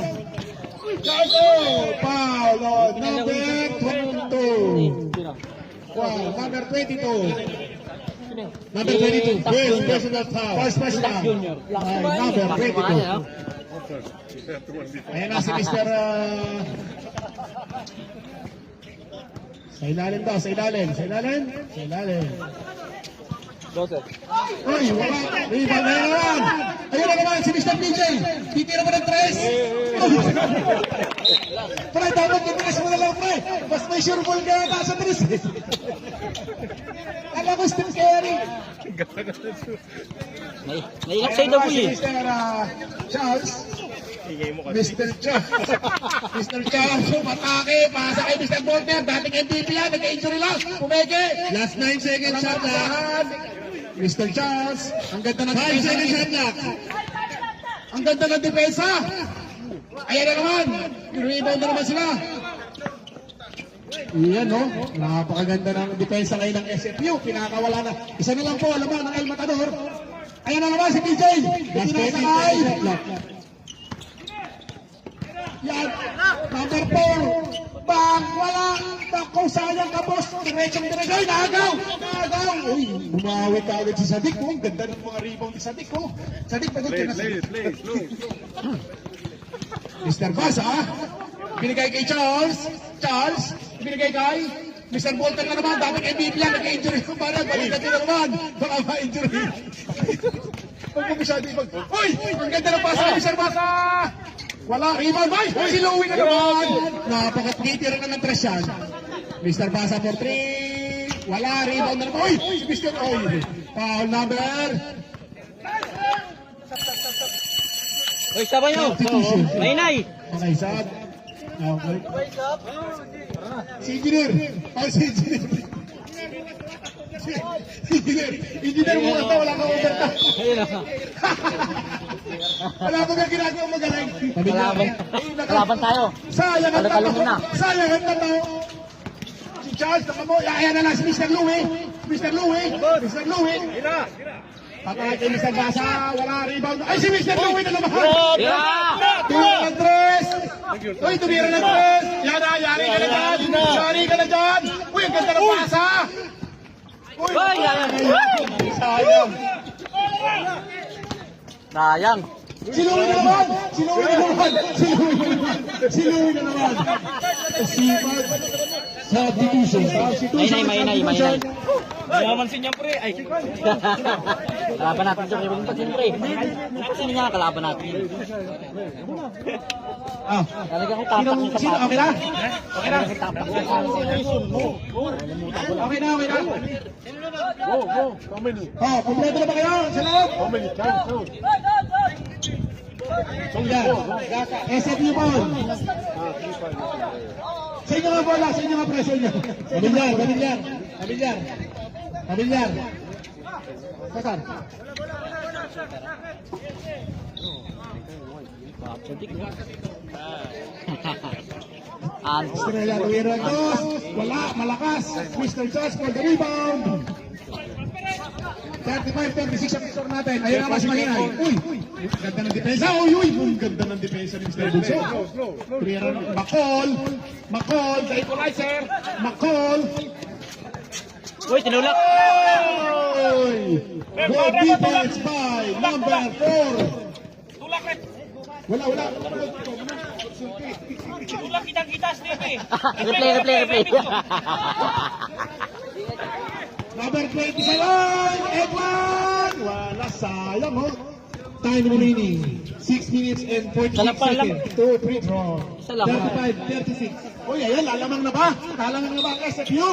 Foul on number 22! Wow, number 22! Number 22. First personal foul. First personal. Ay, number 22. Ayan na si Mr. Sa ilalim daw, sa ilalim. Uy, wala. Rebound na yan. Ayun na naman, si Mr. PJ. Titira mo ng 3. Pre, dapat mag-tres mo na lang, pre. Mas may sure ball ka yata sa 3. Alam ko, Steve Carey. Nailak sa'yo daw Si eh. Mr. Charles. Mr. Charles. Mr. Charles, matake. Pasa kay Mr. Porter. Dating MVP yan. Nagka-injury lang. Pumeke. Last 9 seconds shot clock. Mr. Charles. Ang ganda ng 5 seconds shot clock. Ang ganda ng depensa. Ayan na naman. Rebound na naman sila. Iyan, no? Napakaganda ng depensa ngayon ng SFU. Pinakawala na. Isa na lang po, alam mo, ng El Matador. Ayan na naman si PJ. Last sakay. Yan. Number 4. Bang, wala. Bako, sayang ka, boss. Diretsong. Ay, naagaw. Uy, bumawi ka agad si Sadik. Ang ganda ng mga rebound ni Sadik. Sadik, pagod ka na. Play, slow. Mr. Basa, binigay kay Charles. Binigay kay Mr. Bolton na naman. Dapat MVP yan. Nag-injury yung parang. Balikan nyo na naman. Baka ma-injury. Huwag mo masyado ibag. Uy! Ang ganda ng pasa ni Mr. Basa! Wala. Rebound. Uy! Si Louie na naman. Napaka-titira na ng tres yan. Mr. Basa for 3. Wala. Rebound na naman. Uy! Si Mr. Oy. Foul number. Uy, sabay nyo. Maynay. Okay, sad. Okay. Si Engineer. Si Engineer. Engineer mo ito, wala kang overtime. Ayun na. Wala ko kang ginagawa magaling. Kalaban tayo. Sayang ang Talo-talo tato. muna. Sayang ang tato. Si Charles, taka mo. Ayan na lang si Mr. Louie. Mr. Louie. Patay kay Mr. Basa. Wala rebound. Ay, si Mr. Louie na naman. Tumira ng tres. Uy, tumira ng tres. Yan na, yari ka na dyan. Yari ka na dyan. Uy, ang ganda ng Basa. Uy, sayang. Sayang. Si Louie na naman. Sipag sa division. Maynay. Mayaman si pre. Ay, Kalaban natin ito. Siyempre. Kasi nga kalaban natin. Talagang tapak yung Sino? Okay na? Okay na. Oh, kompleto na ba kayo? Sa loob? SFU ball. Sa inyo nga bola, sa inyo nga preso nyo. Kabilyar. Saan? Estrella Tuwira dos. Wala, malakas. Mr. Charles for the rebound. 35-36 ang score natin. Ayun naman si Mahinay. Uy, ganda ng depensa. Uy, ang ganda ng depensa ni Mr. Bulso. Makol, the equalizer. Makol. Uy, tinulak. Uy, good defense by number 4. Wala. tulak kitang-kita sini. Replay. Number 27, Edward! Wala, sayang ho. Time remaining, 6 minutes and 46 seconds. 2 free throw. 35-36. Uy, ayan, lalamang na ba? Lalamang na ba ang SFU?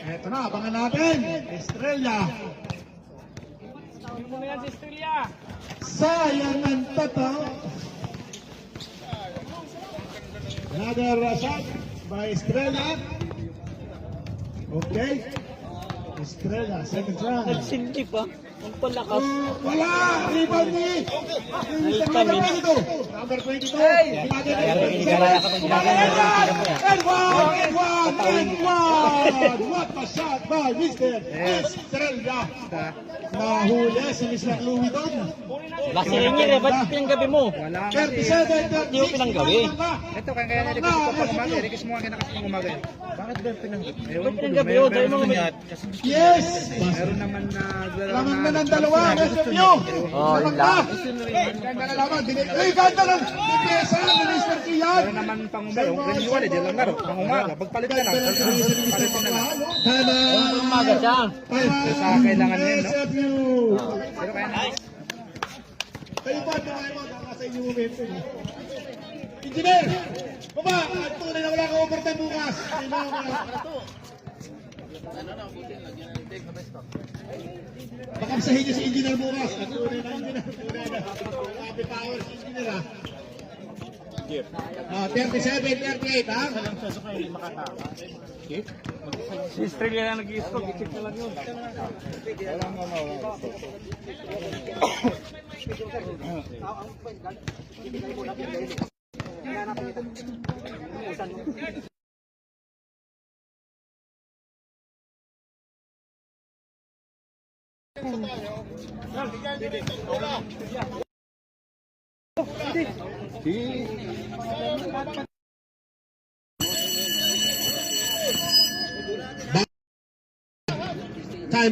Eto na, abangan natin. Estrella. Sayang ang tata. Another shot by Estrella. Okay. Estrella, second round. Nagsindi pa. Ang palakas. Wala! Rebound ni! Number 22. Edward! What a shot by Mr. Estrella. Nahuli si Mr. Louie doon. Last year eh. Ba't pinanggabi mo? 37, 36. Hindi mo pinanggabi. Ito kaya request ko pa umaga. Request mo nga kasi ng umaga. Bakit ba pinanggabi? Ba't pinanggabi yun? Dahil mga may... Yes! Meron naman na Lamang na ng dalawa. SFU! Oh, yun lang. Ganda na lamang. Uy, ganda ng depensa ni Mr. Kiyan. meron naman pang umaro. Renewal, di lang laro. Pang umaga. Pagpalit na lang. Tama! Umaga siya. Sa kailangan yun, no? SFU! Pero kaya na. Kayo ba, mga mga sa inyong momento. Engineer! Baba! At tunay na wala ka overtime bukas. Pakamsahin niyo si Engineer bukas. At tunay na Engineer. Tunay na. Happy power si Engineer, ha? 37-38, ha? Si Estrella na nag-i-score. I-check na lang yun. Time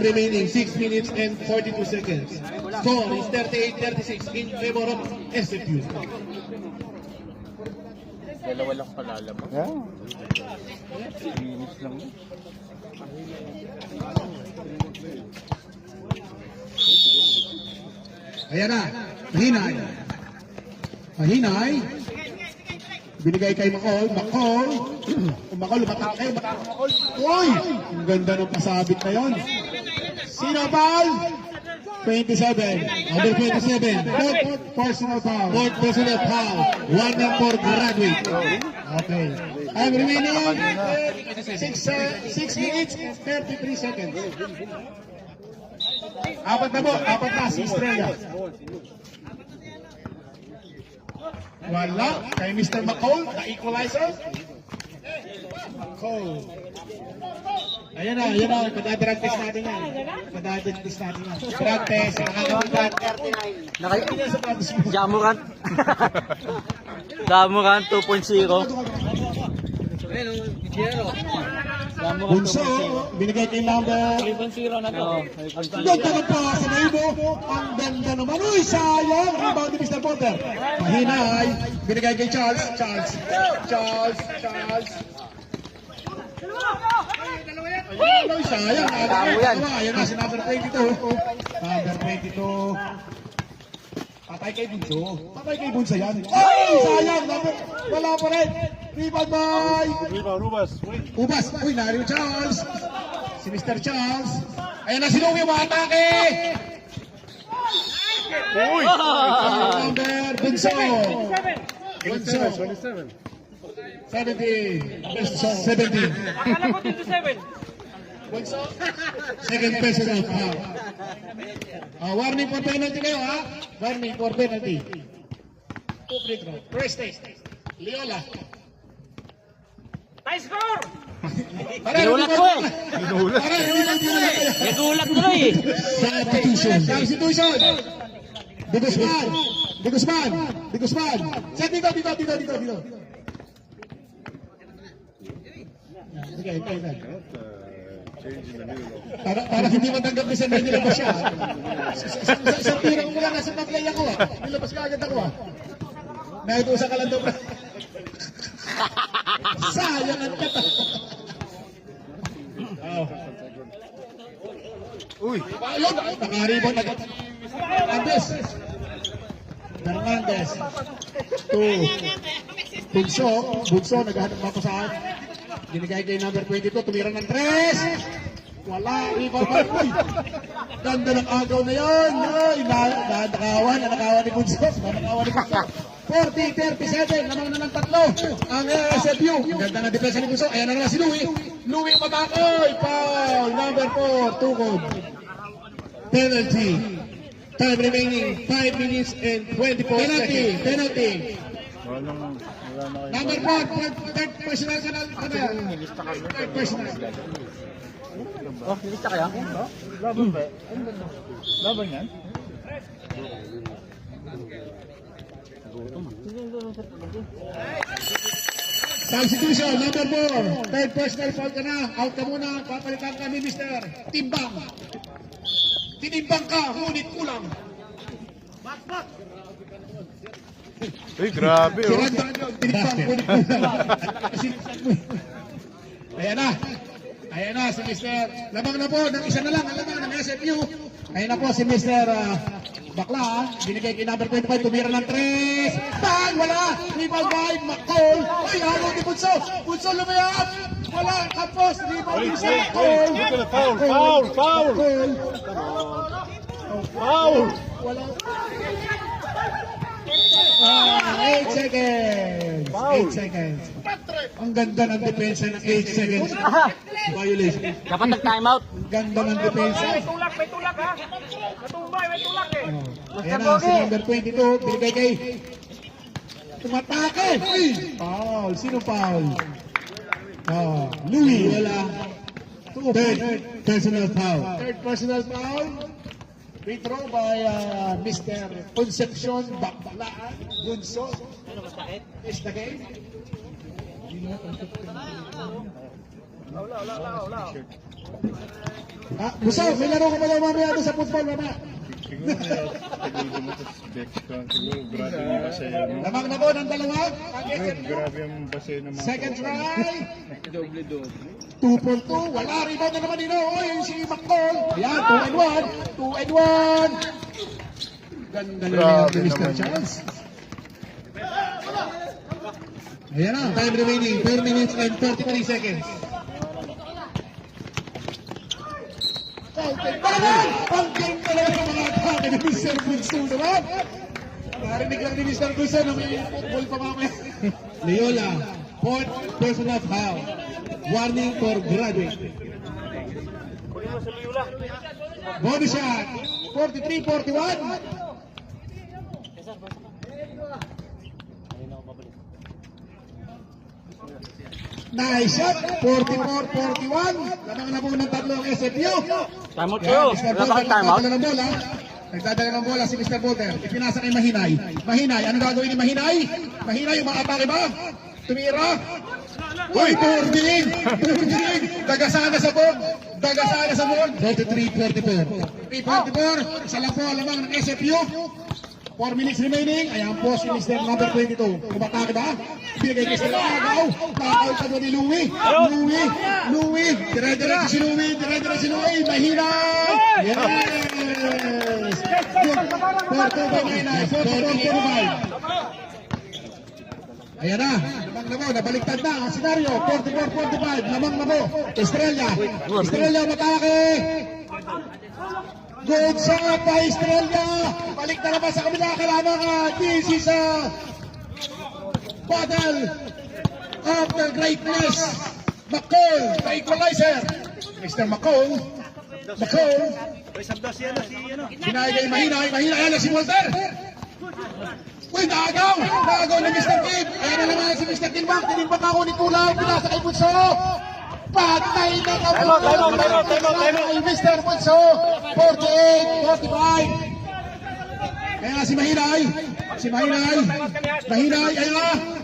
remaining 6 minutes and 42 seconds. Score is 38-36 in favor of SFU. Dalawa lang palalabas. Yeah. Finish lang. Ayan na, Mahinay. Mahinay. Binigay kay Makol. Makol. Makol, lumatak kayo. Makol. Uy! Ang ganda ng pasabit na yun. Sino foul? 27. Number 27. Fourth personal foul. Fourth personal foul. 1 and 4 graduate. Okay. I'm remaining 6 minutes and 33 seconds. Apat na po. Apat na si Estrella. Wala. Kay Mr. McCall, the equalizer. McCall. Ayan na. Padadrug test natin yan. Padadrug test natin yan. Drug test. Nakakawag Jamorant. Jamorant 2.0. Bunso, binigay kay number 3.0 na to. ganda ng pasa na ibo. Ang ganda naman. Uy, sayang. Rebound ni Mr. Porter. Mahinay. Binigay kay Charles. Charles. Ay, sayang. Ayan na si number 22. Number 22. Patay kay Bunso yan. Ay, sayang. Wala pa rin. Rebound by Ubas. Uy, nariyo Charles. Si Mr. Charles. Ayan na si Louie, umatake. Uy! Number Bunso. 17. 17. Second personal foul. Warning for penalty kayo, ha? Warning for penalty. First test. Leola. Ginulat ko eh. Nagulat tuloy eh. Substitution. De Guzman. Set dito. Okay. Para hindi matanggap ni San Benny labas siya. Sa tirang ko lang, nasa paglay ako ha. Nilabas ka agad ako ha. Naitusa ka lang daw. Sayang ang kata. Uy! Ayun! Nakaribon agad. Fernandez. Bunso, naghahanap ako saan. Ginigay kay number 22, tumira ng 3. Wala, rebound. Uy! Ganda ng agaw na yun. Uy, nakawan ni Bunso. 40-37, lamang na ng 3 ang SFU. Ganda ng depensa ni Bunso. Ayan na naman si Louie. Louie matakoy. Foul, number 4, tukod. Penalty. Time remaining 5 minutes and 24 seconds. Penalty. Number 4, third personal ka na. Third personal. Oh, nilista kaya? Laban yan? Substitution, number 4. Third personal foul ka na. Out ka muna. Papalitan kami, Mr. Timbang. Tinimbang ka, ngunit kulang. Uy, grabe oh. Tinimbang, ngunit kulang. Ayan na, si Mr. Lamang na po, ng isa na lang, ang lamang ng SFU. Ayan na po si Mr. Bakla, binigay kay number 25, tumira ng 3. Bang! Wala! Rebound by McCall. Ay, halo ni Bunso. Bunso lumayap. Wala, kapos. Rebound ni McCall. Foul! Wala. 8 seconds. 8 seconds. Ang ganda ng depensa ng 8 seconds. Violation. Dapat nag-time out. Ganda ng depensa. May tulak ha. Natumbay, may tulak eh. Ayan na, si number 22, binigay kay tumatake. Uy! Foul. Sino foul? Louie. Wala. Third personal foul. Third personal foul. Free throw by Mr. Concepcion Bakbalaan Bunso. Ano masakit? Is the game. Buso, may laro ka ba daw mamaya doon sa football, mama? Siguro grabe yung basay. Lamang na po ng dalawa. Grabe yung basay ng mga Second try. 2 for 2. Wala. Rebound na naman nino. O, yung si McCall. Ayan, 2 and 1. 2 and 1. Ganda na lang ni Mr. Charles. Ayan na, time remaining, 4 minutes and 33 seconds. Ang game talaga ng mga atake ni Mr. Bunso naman. Narinig lang ni Mr. Bunso na may football pa mamaya. Leola, fourth personal foul. Warning for graduate. Body shot. 43-41. Nice shot. 44-41. Lamang na po ng tatlong SFU. Timeout kayo. Wala ba kang timeout? Nagdadala ng bola. Nagdadala ng bola si Mr. Bolter. Ipinasa kay Mahinay. Mahinay, ano gagawin ni Mahinay? Mahinay, umaatake ba? Tumira. Uy, turning! Turning! Dagasana sa board. Dagasana sa board. 43-44. 344. Isa lang po lamang ng SFU. 4 minutes remaining. Ayan po si Mr. number 22. Kumatake ba? Binigay kay Mr. Agaw. Nakaw pa doon ni Louie. Louie. Dire-diretso si Louie. Dire-diretso si Louie. Mahinay! Yes! Good. 4-2 by Mahinay. 44-45. Ayan na. Lamang na po. Nabaliktad na ang senaryo. 44-45. Lamang na po. Estrella. Estrella matake. Good shot by Estrella. Balik na naman sa kabila. Kailangan this is a battle of the greatness. McCall, the equalizer. Mr. McCall. Sinay kay Mahinay. Mahinay. Ayan na si Walter. Uy, naagaw ni Mr. Kim. Ayan na naman si Mr. Timbang. Tinimbang ako ni Kulang. Pinasa kay Bunso. Patay na kay Mr. Bunso. 48-45. Ayan na si Mahinay. Mahinay, ayan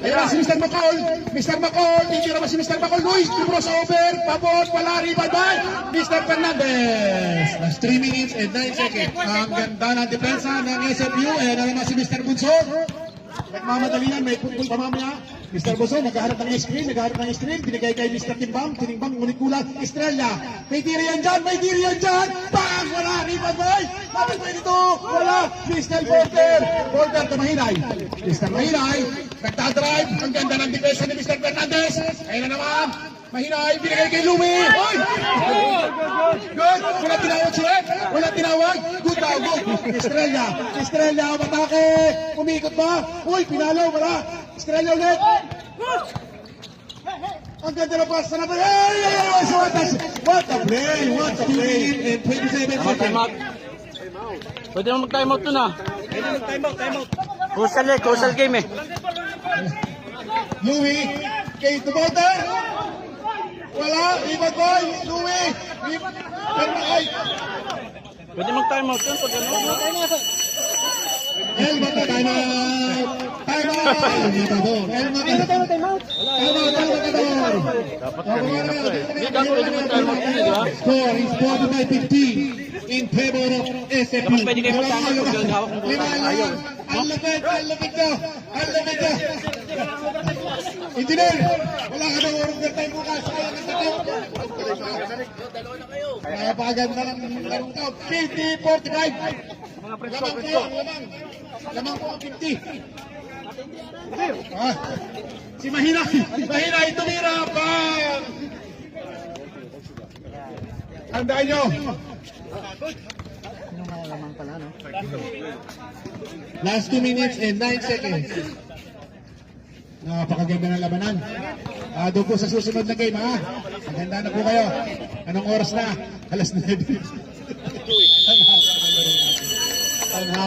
na si Mr. McCall. Mr. McCall, hindi naman si Mr. McCall. Luis, crossover, pabot, palari, bye-bye. Mr. Fernandez. Last 3 minutes and 9 seconds. Ang ganda ng depensa ng SFU. Ayan na naman si Mr. Bunso. Nagmamadali yan, may putbol pa mamaya. Mr. Bunso, naghaharap ng screen. Binigay kay Mr. Timbang. Tinimbang, ngunit kulang. Estrella. May tiri yan dyan. Bang! Wala, rebound boy. Number 22. Wala. Mr. Porter to Mahinay. Mr. Mahinay. Nagdadrive. Ang ganda ng depensa ni Mr. Fernandez. Ayun na naman. Mahinay, binigay kay Louie. Oy! Good! Wala tinawag. Good daw, good. Estrella, matake. Umikot ba? Uy, pinalaw, wala. Estrella ulit. Ang ganda na pass na naman. What a play. 2 minutes and 27 seconds. Pwede naman mag-timeout nun ah. Kusal game eh. Louie, kay Tubolter. Wala, rebound boy. Louie. Pwede mag-timeout yun pag ano. Elma, time out. Score is 45-15 in favor of SFU. Dapat pwede kayo mag-timeout pag hawak ng bola. Ayaw. Ang lapit ka. Engineer, wala ka ng overtime bukas. Kaya paganda ng larong tao. 50-45. Lamang po ang 50. Si Mahinay tumira pa. Tandaan nyo. Last 2 minutes and 9 seconds. Napakaganda ng labanan. Doon po sa susunod na game, ha? Maganda na po kayo. Anong oras na? Alas 9.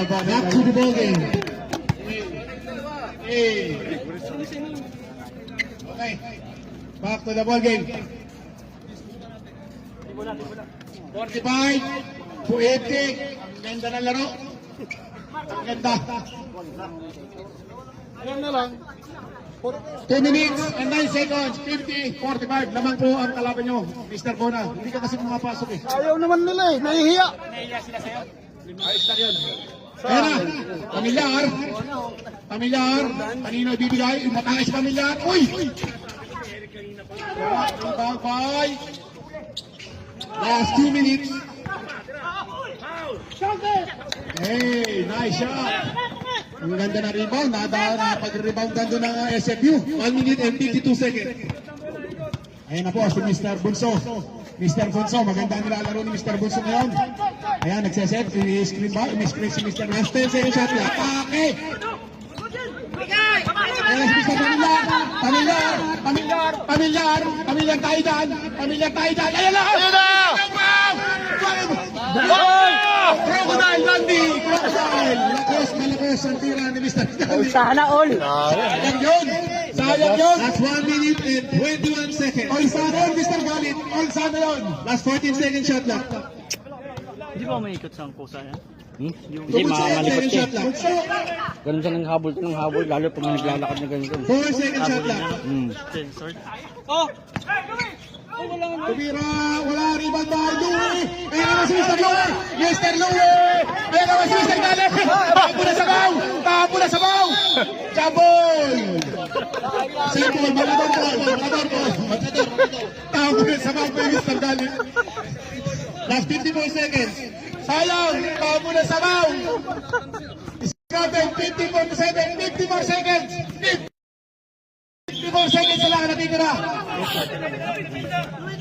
Back to the ball game. Okay. Back to the ball game. 45 Poetic. Ang ganda ng laro. Ang ganda. Ayan na lang. 2 minutes and 9 seconds. 50-45. Lamang po ang kalaban nyo. Mr. Bona. Hindi ka kasi pumapasok eh. Ayaw naman nila eh. Nahihiya. Ayan na. Pamilyar. Pamilyar. Kanino ibibigay? Umatake si Pamilyar. Uy! Rebound by. Last 2 minutes. Hey, nice shot. Ang ganda na rebound. Napag-reboundan doon ng SFU. 1 minute and 52 seconds. Ayan na po si Mr. Bunso. Mr. Bunso, maganda ang nilalaro ni Mr. Bunso ngayon. Ayan, nagsaset. I-screen ba? I-screen si Mr. Last 10 seconds shot lang. Okay! Ayan si Mr. Pamilyar. Pamilyar. Pamilyar. Pamilyar. Pamilyar tayo dyan. Pamilyar tayo dyan. Ayan na! Ayan na! Crocodile landing! Crocodile! Malakas ang tira ni Mr. Landing. Sana all. Sayang yun! Sayang yun! That's 1 minute and 21 seconds. All sana yun, Mr. Galit! All sana yun! Last 14 second shot lang. Hindi ba maikot sa kusa yan? Hindi, mamalikot siya. shot lang. Ganun siya ng habol, lalo pag naglalakad na ganito. 4 second shot lang. Tumira! Wala! Rebound by Louie! Ayan naman si Mr. Louie! Mr. Louie! Ayan naman si Mr. Galit! Tapo na sa baw! Tapo na sa baw! Jabol! Simple! Matador po! Matador po! Tapo na sa baw po yung Mr. Galit! Last 54 seconds. Sayang! Tapo na sa baw! Scotland, 54 seconds! 54 seconds na lang natitira!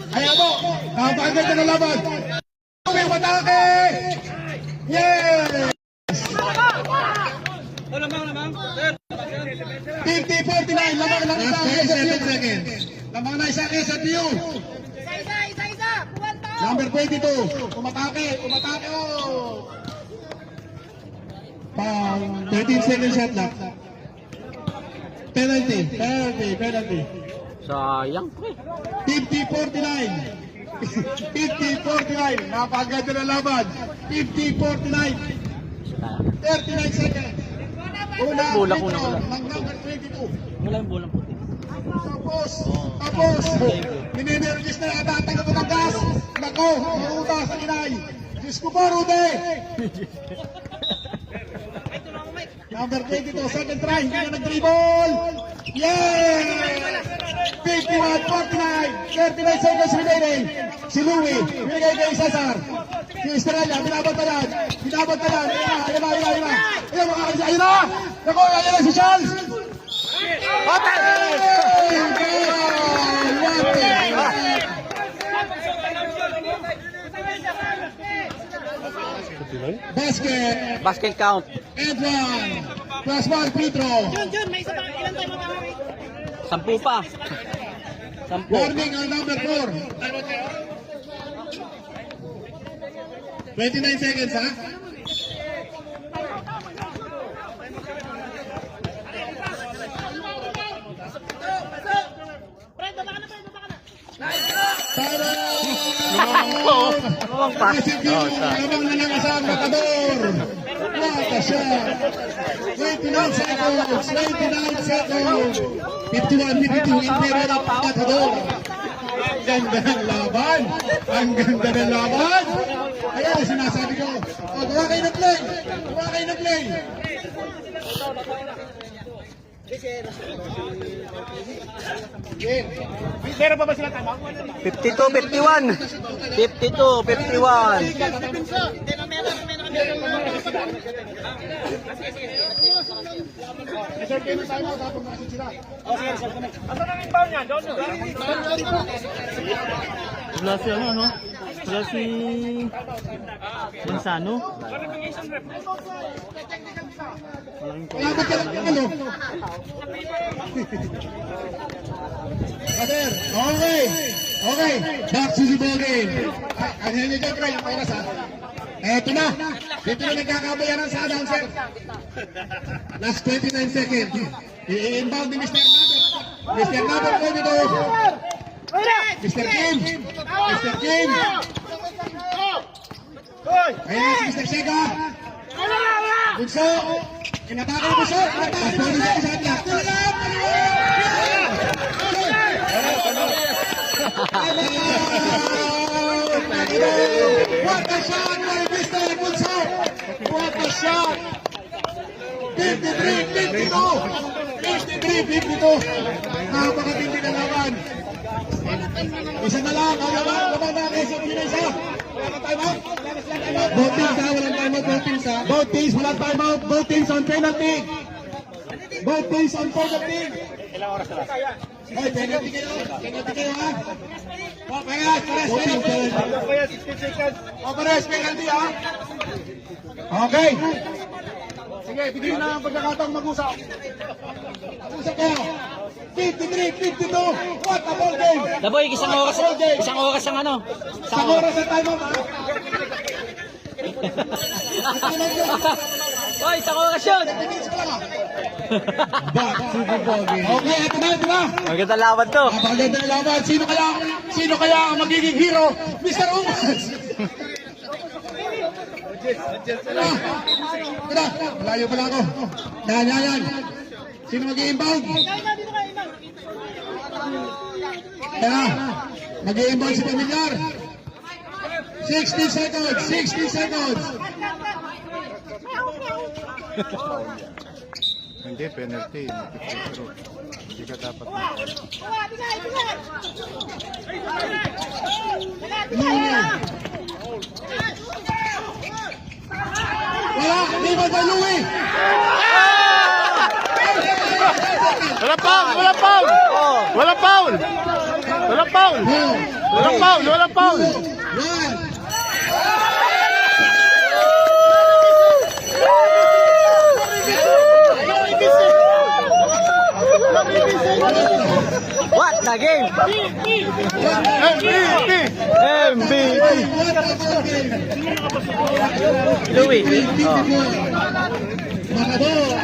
Kaya mo, napagod na laban! May matake! Yes! 50-49, lamang lang Last isa 37 seconds. Lamang na isa sa view! Number 22, umatake, oh! 13 second shot lang. Penalty. Sayang. 50-49. 50-49. Napaganda na laban. 50-49. 39 seconds. Una, Bulak, free throw bulak. ng number 22. Wala yung bolang puti. Tapos, mininergis na yata, taga mo ng gas. Nako, mauta sa inay. Diyos ko po, Rude. Number 22, second try, hindi na nag-dribble. Yeah! 51-49, 39 seconds remaining. Si Louie, binigay kay Cesar. Si Estrella, binabantayan. Ayun na. Nako, ayun na si Charles. Basket count. and one. Plus one free throw. Sampu pa. Sampu. Warning on number 4. 29 seconds, ha? Lumang pa. Lamang na lang isang matador. What a shot. 29 seconds. 51-52 in favor of Matador. Ang ganda ng laban. Ayan, sinasabi ko. O, gawa kayo ng play. Meron pa ba sila tama? 52-51. 52-51. Reserve kayo ng timeout habang nakasit sila. Asan ang inbound niya? Doon yun. Wala si ano? Wala si Mansano. Labot ka lang ano. Brother, okay. Back to the ball game. Ang hindi dyan, Troy, yung oras ha. Eto na. Dito na nagkakabayaran sa announcer. Last 29 seconds. I-inbound ni Mr. Naber. Mr. Naber ko dito. Mr. Kim. Ayan si Mr. Sega. Bunso. Inatake ni Bunso. Inatake ni Bunso. What a shot by Mr. Bunso. What a shot. 53-52. 53-52. Napakatindi na naman. Isa na lang. Laban na. Isa na isa. Both teams ha, walang timeout, both teams ha. Both teams, walang timeout, both teams on penalty. Both teams on penalty. Ilang oras na? Hey, penalty kayo ha. O, pares, penalty. Kaya 16 seconds. O, pares, penalty ha. Okay. Sige, bigyan na ang pagkakataong mag-usap. Mag-usap kayo. 53-52. What a ball game. Daboy, isang oras ang ano. Sa oras sa timeout ha. Hoy, isang oras yun. Okay, ito na. Maganda laban to. Napakaganda ng laban. Sino kaya ang magiging hero? Mr. Umas! Tara, malayo pala ako. Yan. Sino mag-i-inbound? Yan. Mag-i-inbound si Pamilyar. 60 seconds. Hindi, penalty. Nakikita. Hindi ka dapat Wala, di ba kay Louie? Walang foul! Walang foul! Walang foul! Walang foul! Walang foul! Walang foul! Yan. What the game? MVP. Louie. Maradona.